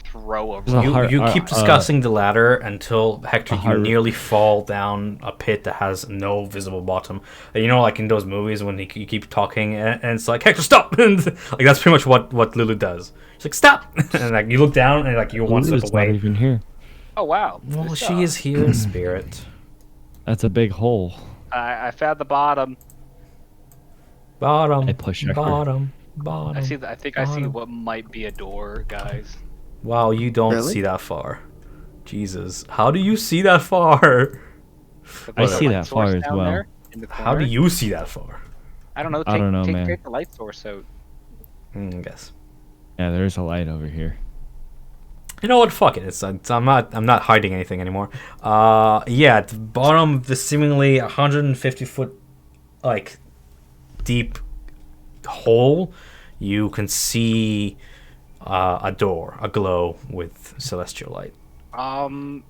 throw a There's a rope. hard- You keep discussing the ladder until Hector, you hard- nearly fall down a pit that has no visible bottom. And you know, like in those movies when you keep talking and it's like Hector, stop! And like that's pretty much what Lulu does. She's like, stop! And like you look down and like you're one step Lulu's not away. even here. Oh wow. Well, Good she stuff. is here in spirit. That's a big hole. I found the bottom. Bottom. I push Hector. Bottom. I see. I think I see bottom. what might be a door, guys. Wow, you don't Really? see that far. Jesus, how do you see that far? I The see light that far source as down well. there in the How do corner? you see that far? I don't know. I don't know, man. Take the light source out. I guess. Yeah, there's a light over here. You know what? Fuck it. I'm not hiding anything anymore. Yeah, at the bottom of the seemingly 150 foot, like, deep hole, you can see a door, a glow with celestial light, and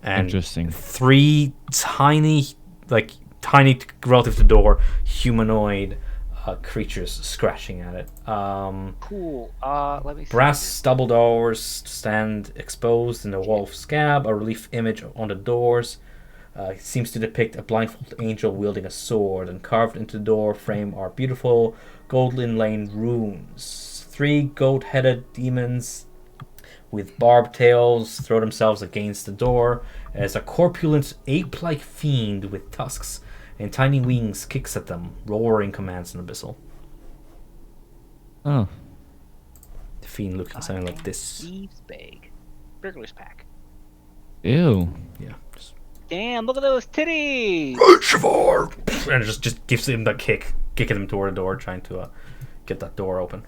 Interesting. three tiny relative to the door, humanoid creatures scratching at it. Cool. Let me see. Brass double doors stand exposed in the wall of scab. A relief image on the doors seems to depict a blindfolded angel wielding a sword, and carved into the door frame are beautiful gold inlaid runes. Three goat-headed demons with barbed tails throw themselves against the door as a corpulent ape-like fiend with tusks and tiny wings kicks at them, roaring commands in abyssal. Oh, The fiend looking something like this. Steve's bag. Burglar's pack. ew. Yeah. Just, Damn! Look at those titties. Shavar! And it just gives him that kicking him toward the door, trying to get that door open.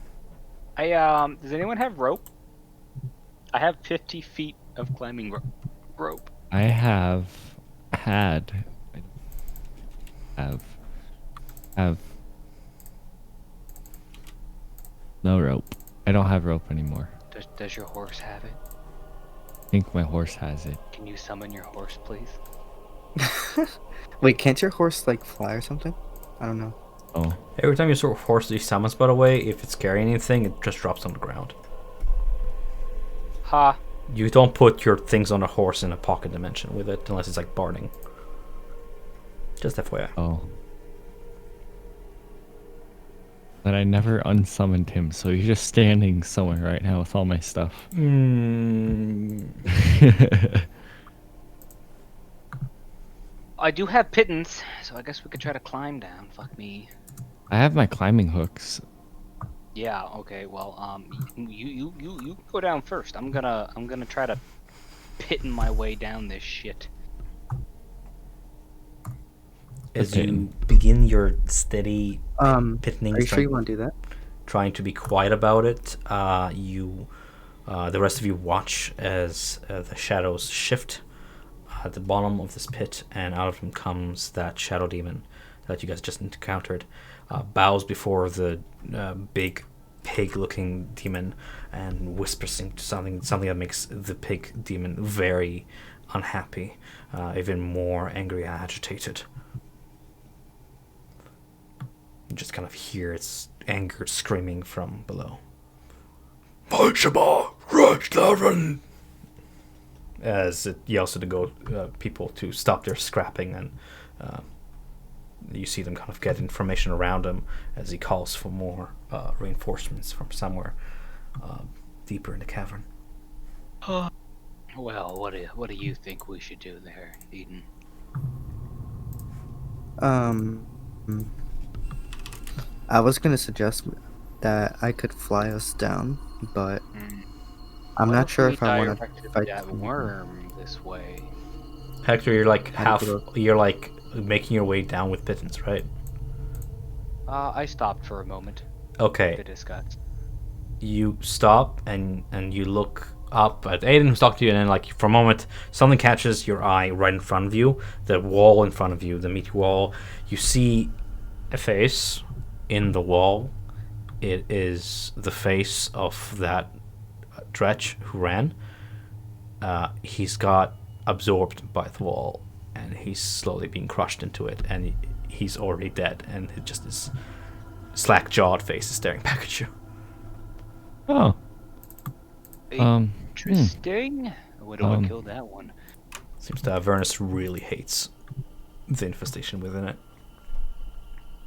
Does anyone have rope? I have 50 feet of climbing rope. I have had. Have. No rope. I don't have rope anymore. Does your horse have it? I think my horse has it. Can you summon your horse, please? Wait, can't your horse like fly or something? I don't know. Oh, Every time you sort of force these summons, by the way, if it's carrying anything, it just drops on the ground. Ha! You don't put your things on a horse in a pocket dimension with it unless it's like barding. Just FYI. oh. But I never unsummoned him, so he's just standing somewhere right now with all my stuff. I do have pittance, so I guess we could try to climb down. Fuck me. I have my climbing hooks. Yeah. Okay. Well, you go down first. I'm gonna try to pitten my way down this shit. As Okay. you begin your steady pitting, Are you sure you want to do that? trying to be quiet about it, the rest of you watch as the shadows shift at the bottom of this pit, and out of them comes that shadow demon that you guys just encountered. Bows before the big pig-looking demon and whispers something that makes the pig demon very unhappy, even more angry and agitated. You just kind of hear its anger screaming from below. As it yells to the people to stop their scrapping, and you see them kind of get information around him as he calls for more reinforcements from somewhere deeper in the cavern. Well, what do you think we should do there, Eden? I was gonna suggest that I could fly us down, but I'm What not sure we if I want to directed fight that worm this way. Hector, you're like How do you you're like making your way down with pittance, right? I stopped for a moment to Okay, discuss. you stop and you look up at Aiden, who's talking to you, and then like for a moment something catches your eye right in front of you, the wall in front of you, the meaty wall. You see a face in the wall. It is the face of that Dretch who ran. He's got absorbed by the wall, and he's slowly being crushed into it, and he's already dead, and it just this slack-jawed face is staring back at you. Oh. Interesting. I would have killed that one. Seems that Avernus really hates the infestation within it.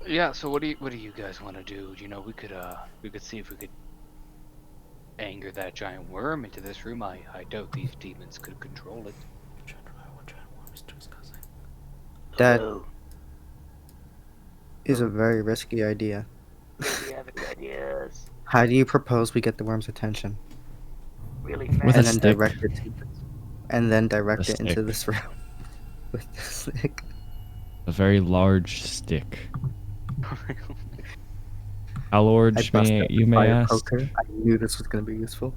Yeah. So what do you guys want to do? You know, we could see if we could anger that giant worm into this room. I doubt these demons could control it. That Hello. is a very risky idea. Do you have any ideas? How do you propose we get the worm's attention? Really With and a then stick. direct it to, and then direct A it into stick. this room with the stick. A very large stick. How large may you may fire ask? poker. I knew this was going to be useful.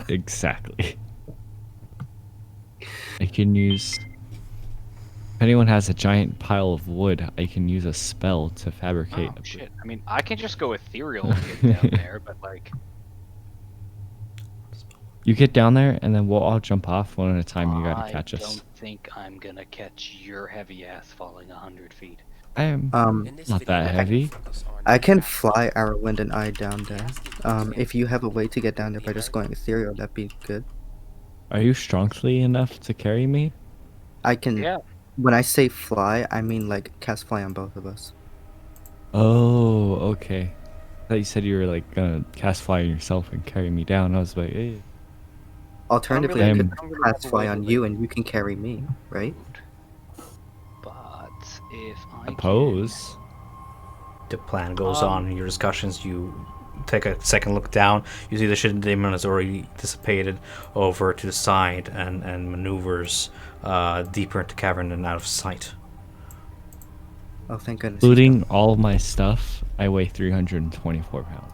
Exactly. I can use. If anyone has a giant pile of wood, I can use a spell to fabricate. Oh shit! I mean, I can just go ethereal and get down there, but like, You get down there, and then we'll all jump off one at a time. You gotta catch I us. don't think I'm gonna catch your heavy ass falling 100 feet. I am Um, not that heavy. I can fly Arrowwind and I down there. If you have a way to get down there by just going ethereal, that'd be good. Are you strongly enough to carry me? I can. Yeah. When I say fly, I mean like cast fly on both of us. Oh, okay. I thought you said you were like gonna cast fly on yourself and carry me down. I was like, hey. Alternatively, really- I could I don't really cast have a fly way on to, you like, and you can carry me, right? But if I Oppose. The plan goes on in your discussions. You take a second look down. You see the shit demon has already dissipated over to the side and maneuvers deeper into cavern and out of sight. Oh, thank goodness. he's Including gone. all of my stuff, I weigh 324 pounds.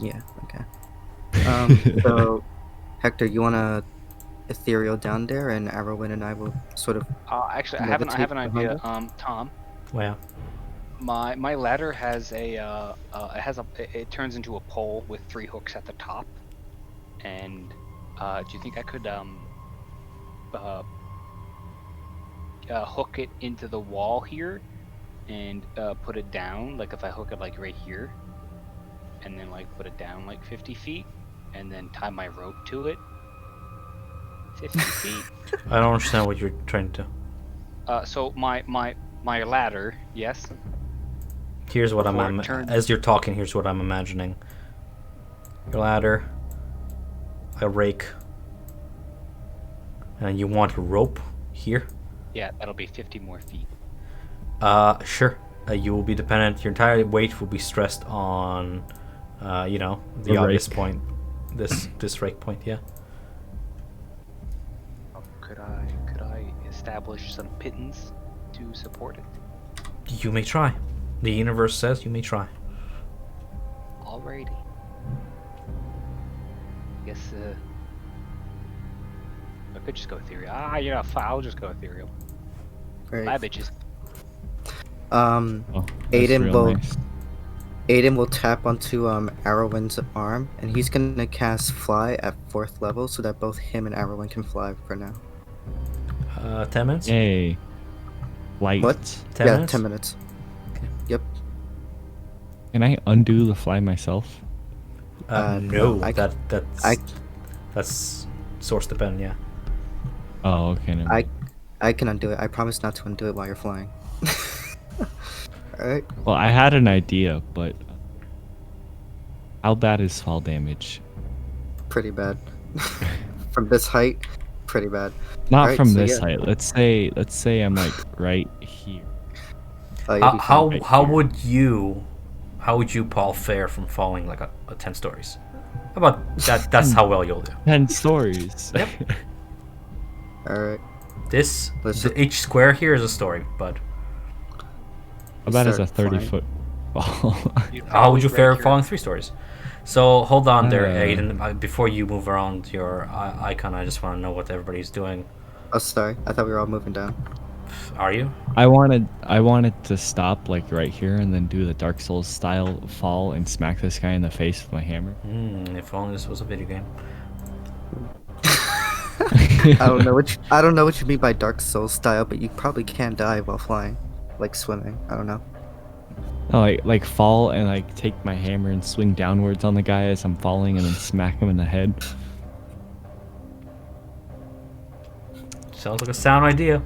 Yeah. Okay. So, Hector, you wanna ethereal down there, and Arrowwind and I will sort of. actually, I have an Levitate idea. behind Tom, Well, My ladder has it turns into a pole with 3 hooks at the top, and do you think I could hook it into the wall here and put it down? Like if I hook it like right here, and then like put it down like 50 feet, and then tie my rope to it 50 feet. I don't understand what you're trying to do. So my ladder, yes. Here's what Before I'm it turns- as you're talking. Here's what I'm imagining. Your ladder, a rake, and you want a rope here. Yeah, that'll be 50 more feet. Sure. You will be dependent. Your entire weight will be stressed on, the The obvious rake. point. This rake point. Yeah. Could I establish some pittance to support it? You may try. The universe says you may try. Alrighty. Guess I could just go ethereal. I'll just go ethereal. Great. Bye, bitches. Oh, that's Aiden real will nice. Aiden will tap onto Arrowwind's arm, and he's gonna cast Fly at 4th level so that both him and Arrowwind can fly for now. 10 minutes. Yay. Light. What? 10 yeah, minutes? 10 minutes. Yep. Can I undo the fly myself? No. I- That's source dependent. Yeah. Oh, okay. Never mind. I can undo it. I promise not to undo it while you're flying. Alright. Well, I had an idea, but how bad is fall damage? Pretty bad. From this height, pretty bad. Not Alright, from so this yeah. height. Let's say I'm like right here. Oh, you'll be How fine. how would you Paul fare from falling like a 10 stories? How about that? That's how well you'll do. 10 stories. Yep. Alright. Each square here is a story, but How bad is a Start 30-foot fall? how would you fare Right here. falling 3 stories? So hold on there, Uh. Aiden. Before you move around your icon, I just want to know what everybody's doing. Oh, sorry. I thought we were all moving down. Are you? I wanted to stop like right here and then do the Dark Souls style fall and smack this guy in the face with my hammer. If only this was a video game. I don't know what you mean by Dark Souls style, but you probably can die while flying, like swimming. I don't know. No, like fall and like take my hammer and swing downwards on the guy as I'm falling and then smack him in the head. Sounds like a sound idea.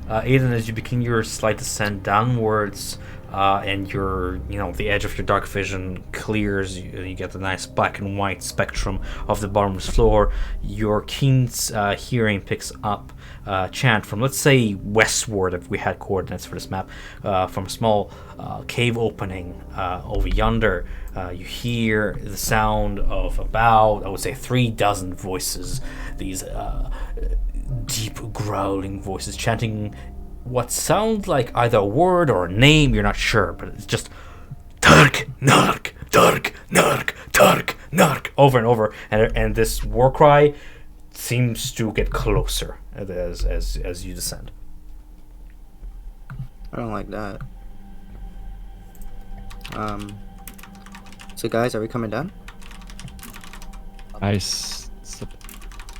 Aiden, as you begin your slight descent downwards, and the edge of your dark vision clears, you get the nice black and white spectrum of the bottomless floor. Your keen hearing picks up chant from, let's say, westward, if we had coordinates for this map, from a small cave opening over yonder. You hear the sound of about, I would say, 36 voices. These deep growling voices chanting what sounds like either a word or a name, you're not sure, but it's just Turk, Nark, Turk, Nark, Turk, Nark, over and over, and this war cry seems to get closer as you descend. I don't like that. So guys, are we coming down?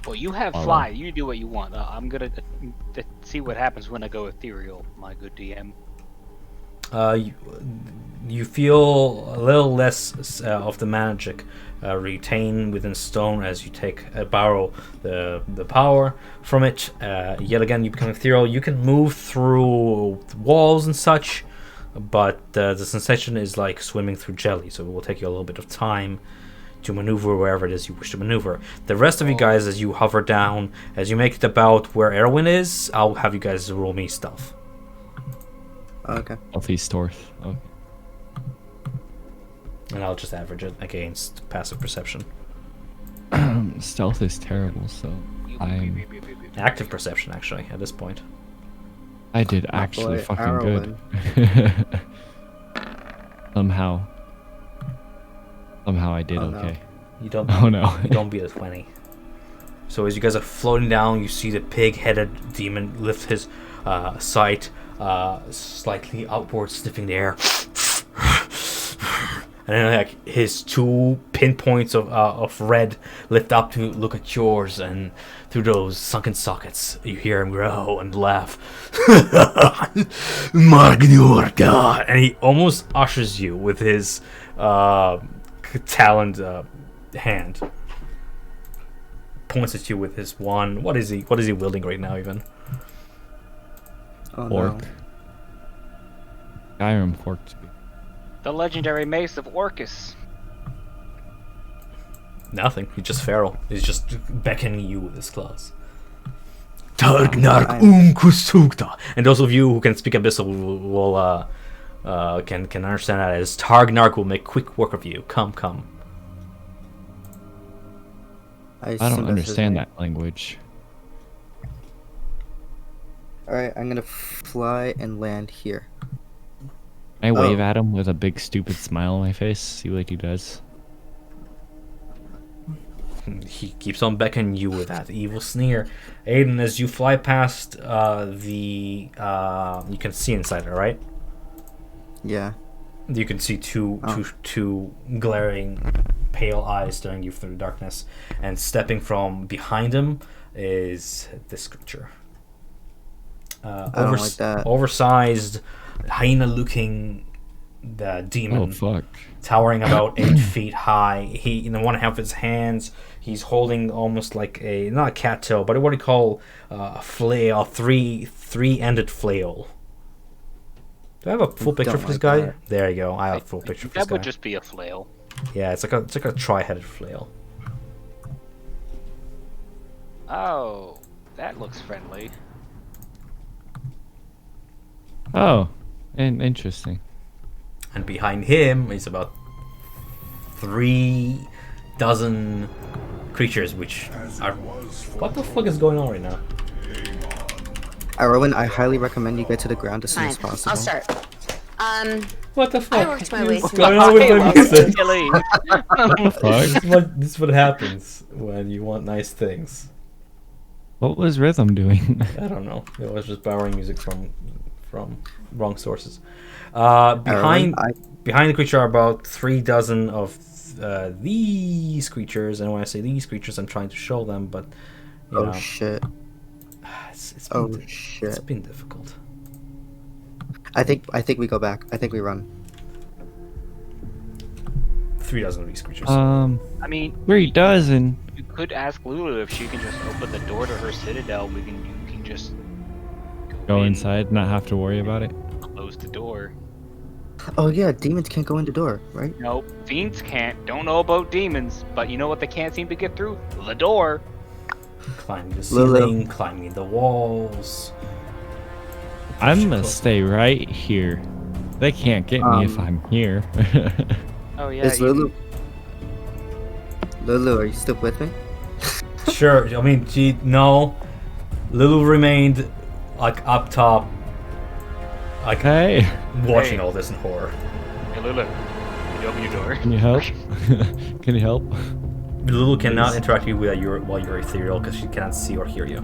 Well, you have Follow. fly. You do what you want. I'm gonna see what happens when I go ethereal, my good DM. You feel a little less of the magic retained within stone as you borrow the power from it. Yet again, you become ethereal. You can move through walls and such, but the sensation is like swimming through jelly, so it will take you a little bit of time to maneuver wherever it is you wish to maneuver. The rest of you guys, as you hover down, as you make it about where Erwin is, I'll have you guys roll me stealth. Okay. Healthy Storth. Okay. And I'll just average it against passive perception. Stealth is terrible, so I'm. Active perception, actually, at this point. I did My actually boy, fucking good. Somehow I did Oh, no. okay. You don't. Oh no. You don't beat a 20. So as you guys are floating down, you see the pig-headed demon lift his sight slightly upwards, sniffing the air. and then like his two pinpoints of red lift up to look at yours, and through those sunken sockets you hear him grow and laugh. Magniorca, and he almost ushers you with his taloned hand. Points at you with his wand. What is he wielding right now even? Oh, Orc. no. Skyrim fork. The legendary mace of Orcus. Nothing. He's just feral. He's just beckoning you with his claws. Targnark Croek'toek. And those of you who can speak Abyssal will can understand that as Targnark will make quick work of you. Come. I assume don't that's understand his name. that language. Alright, I'm gonna fly and land here. I wave Oh. at him with a big stupid smile on my face. See what he does. He keeps on beckoning you with that evil sneer. Aiden, as you fly past you can see inside it, right? Yeah. You can see two glaring pale eyes staring you through the darkness, and stepping from behind him is this creature. I don't like that. Oversized, hyena-looking demon. Oh fuck. Towering about 8 feet high. He, in one half of his hands, he's holding almost like not a cattail, but what do you call a flail, three-ended flail. Do I have a full picture Don't for this like guy? that. There you go. I have a full picture for this That guy. would just be a flail. Yeah, it's like a tri-headed flail. Oh, that looks friendly. Oh, and interesting. And behind him is about 3 dozen creatures, which are... What the fuck is going on right now? Rowan, I highly recommend you get to the ground as soon Fine. as possible. I'll start. What the I fuck? worked my way What's through going on with my music? Silly. Fuck. This is what happens when you want nice things. What was Rhythm doing? I don't know. It was just borrowing music from wrong sources. Behind the creature are about 3 dozen of these creatures, and when I say these creatures, I'm trying to show them, but you know, Shit. it's Oh been, shit. it's been difficult. I think we go back. I think we run. 3 dozen of these creatures. I mean, 3 dozen. you could ask Lulu if she can just open the door to her citadel. You can just Go in, inside, not have to worry about it. close the door. Oh yeah, demons can't go in the door, right? Nope, fiends can't. Don't know about demons, but you know what they can't seem to get through? The door. Climbing the Lulu. ceiling, climbing the walls. I'm gonna stay right here. They can't get me if I'm here. Oh yeah. Is Lulu? Lulu, are you still with me? Sure, I mean, no. Lulu remained like up top, like Hey, watching Hey. all this in horror. Hey Lulu, can you open your door? can you help? Can you help? Lulu cannot Please. interact with you while you're ethereal because she cannot see or hear you.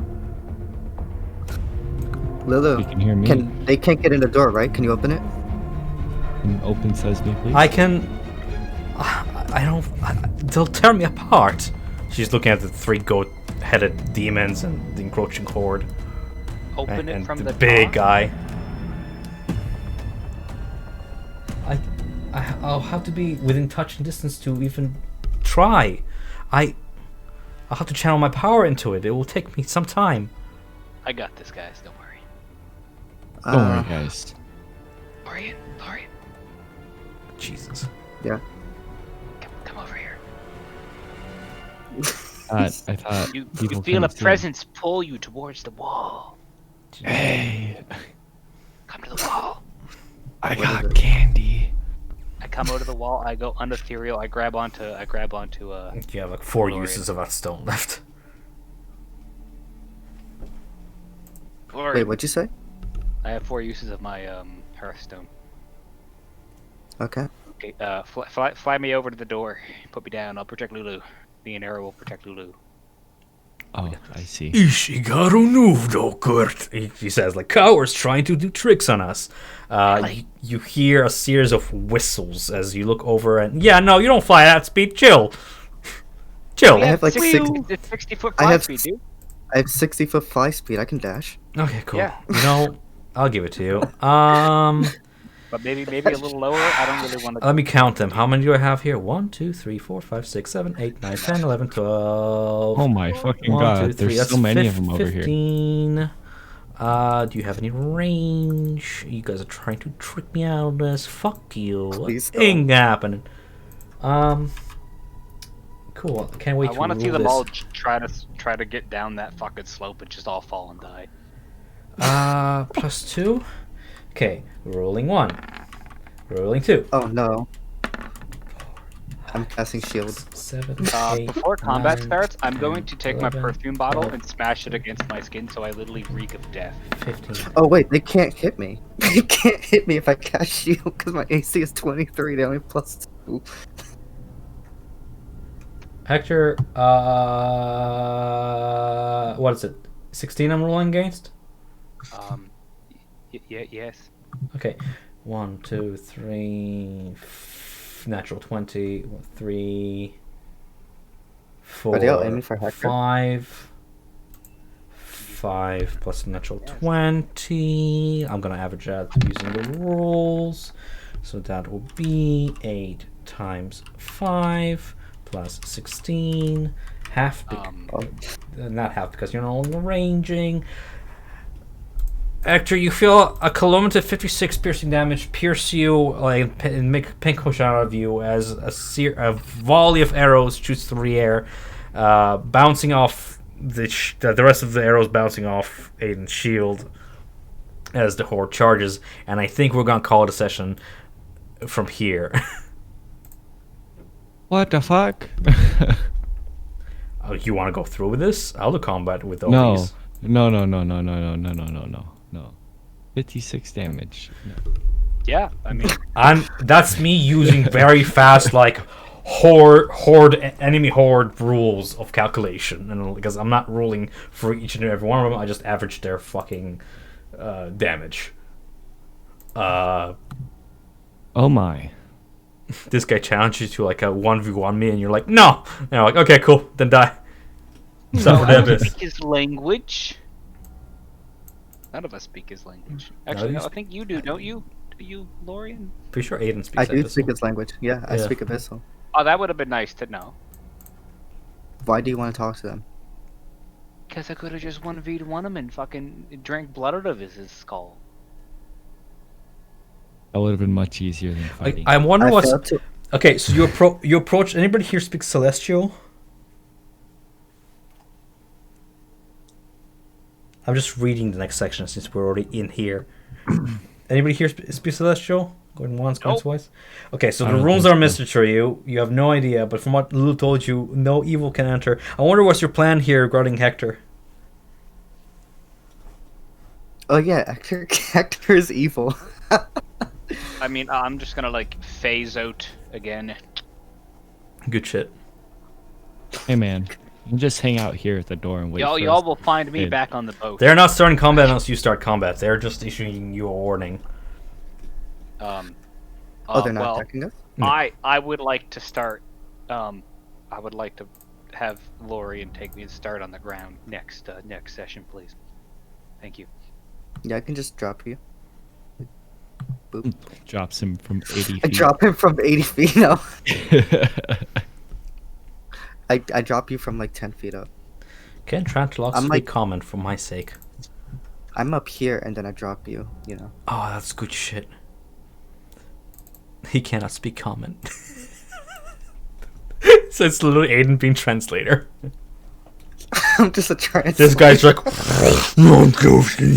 Lulu, You can hear me. they can't get in the door, right? Can you open it? Can you open Sesame, please? I can. They'll tear me apart. She's looking at the 3 goat-headed demons and the encroaching horde. Open it and from the the big top? guy. I'll have to be within touching distance to even try. I'll have to channel my power into it. It will take me some time. I got this, guys. Don't worry. Don't worry, guys. Lorian. Jesus. Yeah. Come over here. I thought You people feel a couldn't see. presence pull you towards the wall. Hey, Come to the wall. I What got is it? candy. I come out of the wall. I go unethereal. I grab onto. You have like 4 Gloria. uses of that stone left. Glory. Wait, what'd you say? I have 4 uses of my hearthstone. Okay. Okay. Fly me over to the door. Put me down. I'll protect Lulu. Me and Arrow will protect Lulu. Oh, I see. Ishigaru Nudo Kurt. He says, like, cowards trying to do tricks on us. You hear a series of whistles as you look over and yeah, no, you don't fly at that speed. Chill. Chill. I have like 60. It's 60-foot I fly have speed, dude. I have 60-foot fly speed. I can dash. Okay, cool. Yeah. You know, I'll give it to you. But maybe a little lower. I don't really want to. Let me count them. How many do I have here? 1, 2, 3, 4, 5, 6, 7, 8, 9, 10, 11, 12. Oh my fucking 1, god! 2, 3. There's That's so many of them over here. 15. Do you have any range? You guys are trying to trick me out of this. Fuck you. Please Ain't happening. Cool. Can't wait I to want to see rule them this. all try to get down that fucking slope and just all fall and die. +2. Okay, rolling 1. Rolling 2. Oh no. I'm casting shield. 7, 8, Before combat 9, starts, I'm going 10, to take my 11, perfume bottle 12, and smash it against my skin so I literally reek of death. 15. Oh wait, they can't hit me. They can't hit me if I cast shield because my AC is 23. They only +2. Hector, what is it? 16 I'm rolling against? Yes. Okay. 1, 2, 3, natural 20, 3, 4, Are they all aiming for Hector? 5 plus natural 20. I'm gonna average that using the rules. So that will be 8 times 5 plus 16. Half, not half because you're no longer ranging. Hector, you feel a cumulative 56 piercing damage pierce you, like, and make a pinkish out of you as a volley of arrows shoots through the air, bouncing off the rest of the arrows bouncing off Aiden's shield as the horde charges. And I think we're gonna call it a session from here. What the fuck? Oh, you want to go through with this? I'll do combat with all No. these. No. 56 damage. No. Yeah, I mean, That's me using very fast, like, enemy horde rules of calculation, and because I'm not ruling for each and every one of them, I just average their fucking damage. Oh my. This guy challenges you to like a 1v1 me, and you're like, no. And you're like, okay, cool, then die. Suffer the I abyss. speak his language. None of us speak his language. Actually, you no, I think you do, don't you? Do you, Lorian? Pretty sure Aiden speaks. I do Abyssal. speak its language. Yeah, I Yeah. speak Abyssal. Oh, that would have been nice to know. Why do you want to talk to them? Because I could have just 1v1 him and fucking drank blood out of his skull. That would have been much easier than fighting. I wonder what's failed to- okay. So you approach. Anybody here speaks Celestial? I'm just reading the next section since we're already in here. Anybody here speak Celestial? Going once, going Nope. twice. Okay, so I the don't rules think are so. mystery to you. You have no idea, but from what Lulu told you, no evil can enter. I wonder what's your plan here regarding Hector. Oh yeah, Hector is evil. I mean, I'm just gonna like phase out again. Good shit. Hey man, you can just hang out here at the door and wait. for Y'all us. will find me Good. back on the boat. They're not starting combat unless you start combat. They're just issuing you a warning. Oh, they're not well, attacking us? No. I would like to start. I would like to have Lorian take me to start on the ground next session, please. Thank you. Yeah, I can just drop you. Boop. Drops him from 80 I feet. drop him from 80 feet. No, I drop you from like 10 feet up. Can Trantalog I'm speak like- common for my sake? I'm up here and then I drop you. You know. Oh, that's good shit. He cannot speak common. So it's literally Aiden being translator. I'm just a trans. This guy's like, no, and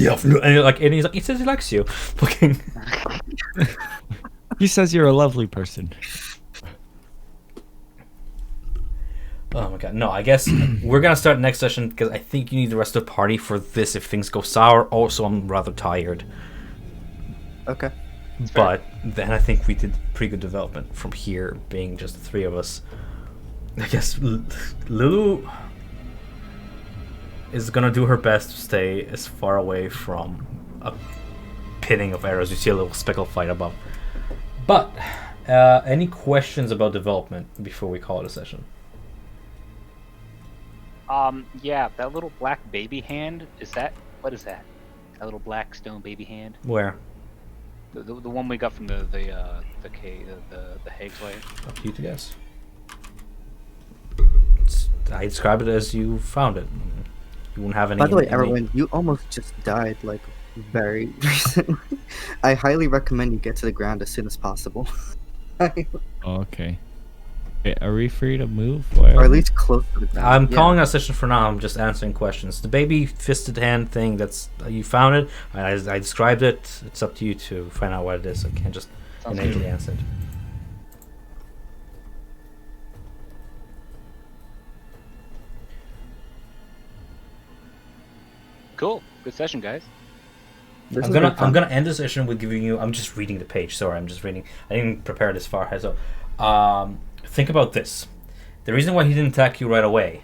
you're like, and he's like, he says he likes you. Fucking. He says you're a lovely person. Oh my god, no, I guess we're gonna start next session because I think you need the rest of the party for this if things go sour. Also, I'm rather tired. Okay. But then I think we did pretty good development from here, being just the three of us. I guess Lulu. is gonna do her best to stay as far away from a pinning of arrows. You see a little speckle fight above. But any questions about development before we call it a session? Yeah, that little black baby hand, what is that? That little black stone baby hand? Where? The one we got from the Hague's Way? Up to you to guess. I describe it as you found it. You won't have any. By the way, any- Erwin, you almost just died like very recently. I highly recommend you get to the ground as soon as possible. Oh, okay. Okay, are we free to move? Or at least close to the ground. I'm Yeah. calling a session for now. I'm just answering questions. The baby fisted hand thing, that's you found it. I described it. It's up to you to find out what it is. I can't just Sounds innately good. answer it. Cool. Good session, guys. This I'm has gonna been fun. end the session with giving you. I'm just reading the page. Sorry, I'm just reading. I didn't prepare this far ahead. So, think about this. The reason why he didn't attack you right away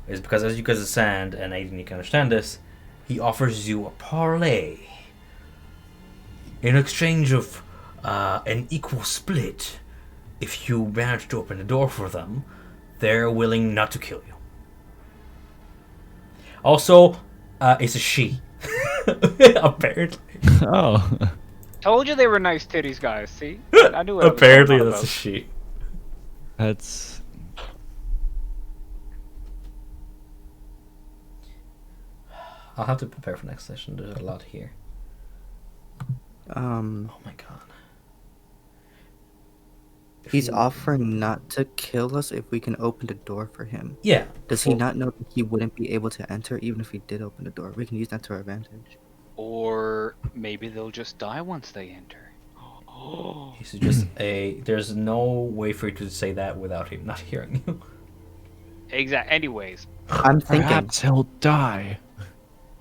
is because, as you guys ascend, and Aiden, you can understand this, he offers you a parlay in exchange of an equal split. If you manage to open the door for them, they're willing not to kill you. Also, it's a she. Apparently. Oh. Told you they were nice titties, guys. See? I knew what I was Apparently, talking that's a about. she. That's I'll have to prepare for next session. There's a lot here. Oh my god. He's offering not to kill us if we can open the door for him. Yeah. Does he not know that he wouldn't be able to enter even if we did open the door? We can use that to our advantage. Or maybe they'll just die once they enter. He's just a. There's no way for you to say that without him not hearing you. Exact. Anyways, I'm thinking. perhaps he'll die.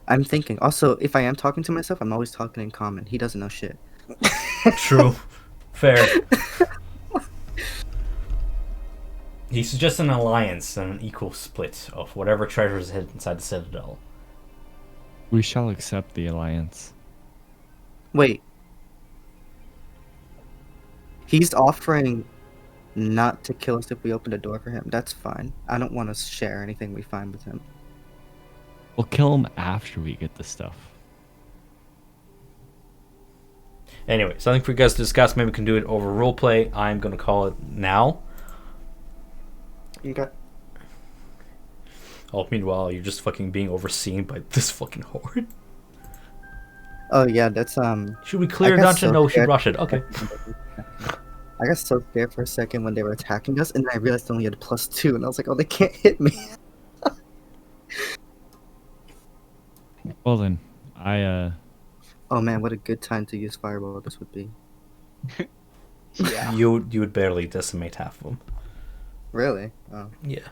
I'm thinking. Also, if I am talking to myself, I'm always talking in common. He doesn't know shit. True. Fair. He suggests an alliance and an equal split of whatever treasures hid inside the Citadel. We shall accept the alliance. Wait. He's offering not to kill us if we open the door for him. That's fine. I don't want to share anything we find with him. We'll kill him after we get the stuff. Anyway, something for you guys to discuss. Maybe we can do it over roleplay. I'm going to call it now. Okay. Oh, meanwhile, you're just fucking being overseen by this fucking horde. Oh yeah, that's Should we clear I a got dungeon? so No, we should scared. rush it. Okay. I got so scared for a second when they were attacking us, and then I realized they only had +2, and I was like, oh, they can't hit me. Well then, I Oh man, what a good time to use fireball this would be. yeah. You would barely decimate half of them. Really? Oh. Yeah.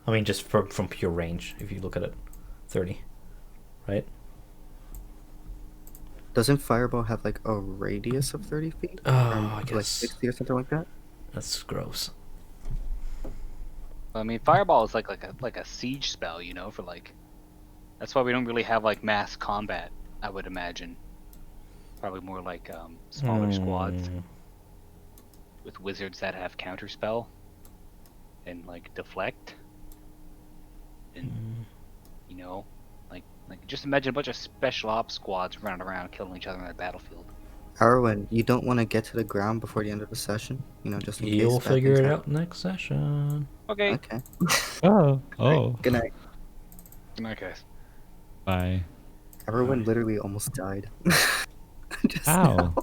I mean, just from pure range, if you look at it. 30. Right? Doesn't fireball have like a radius of 30 feet? Oh, I Like guess. 60 or something like that? That's gross. I mean, fireball is like a siege spell, you know, for like. That's why we don't really have like mass combat. I would imagine. Probably more like smaller squads Hmm. with wizards that have counterspell and like deflect. And you know, like just imagine a bunch of special ops squads running around killing each other on the battlefield. Erwin, you don't want to get to the ground before the end of the session? You know, just in case. You'll bad figure things it happen? out next session. Okay. Okay. oh Good night. Okay. bye. Erwin literally almost died. Just Ow. now.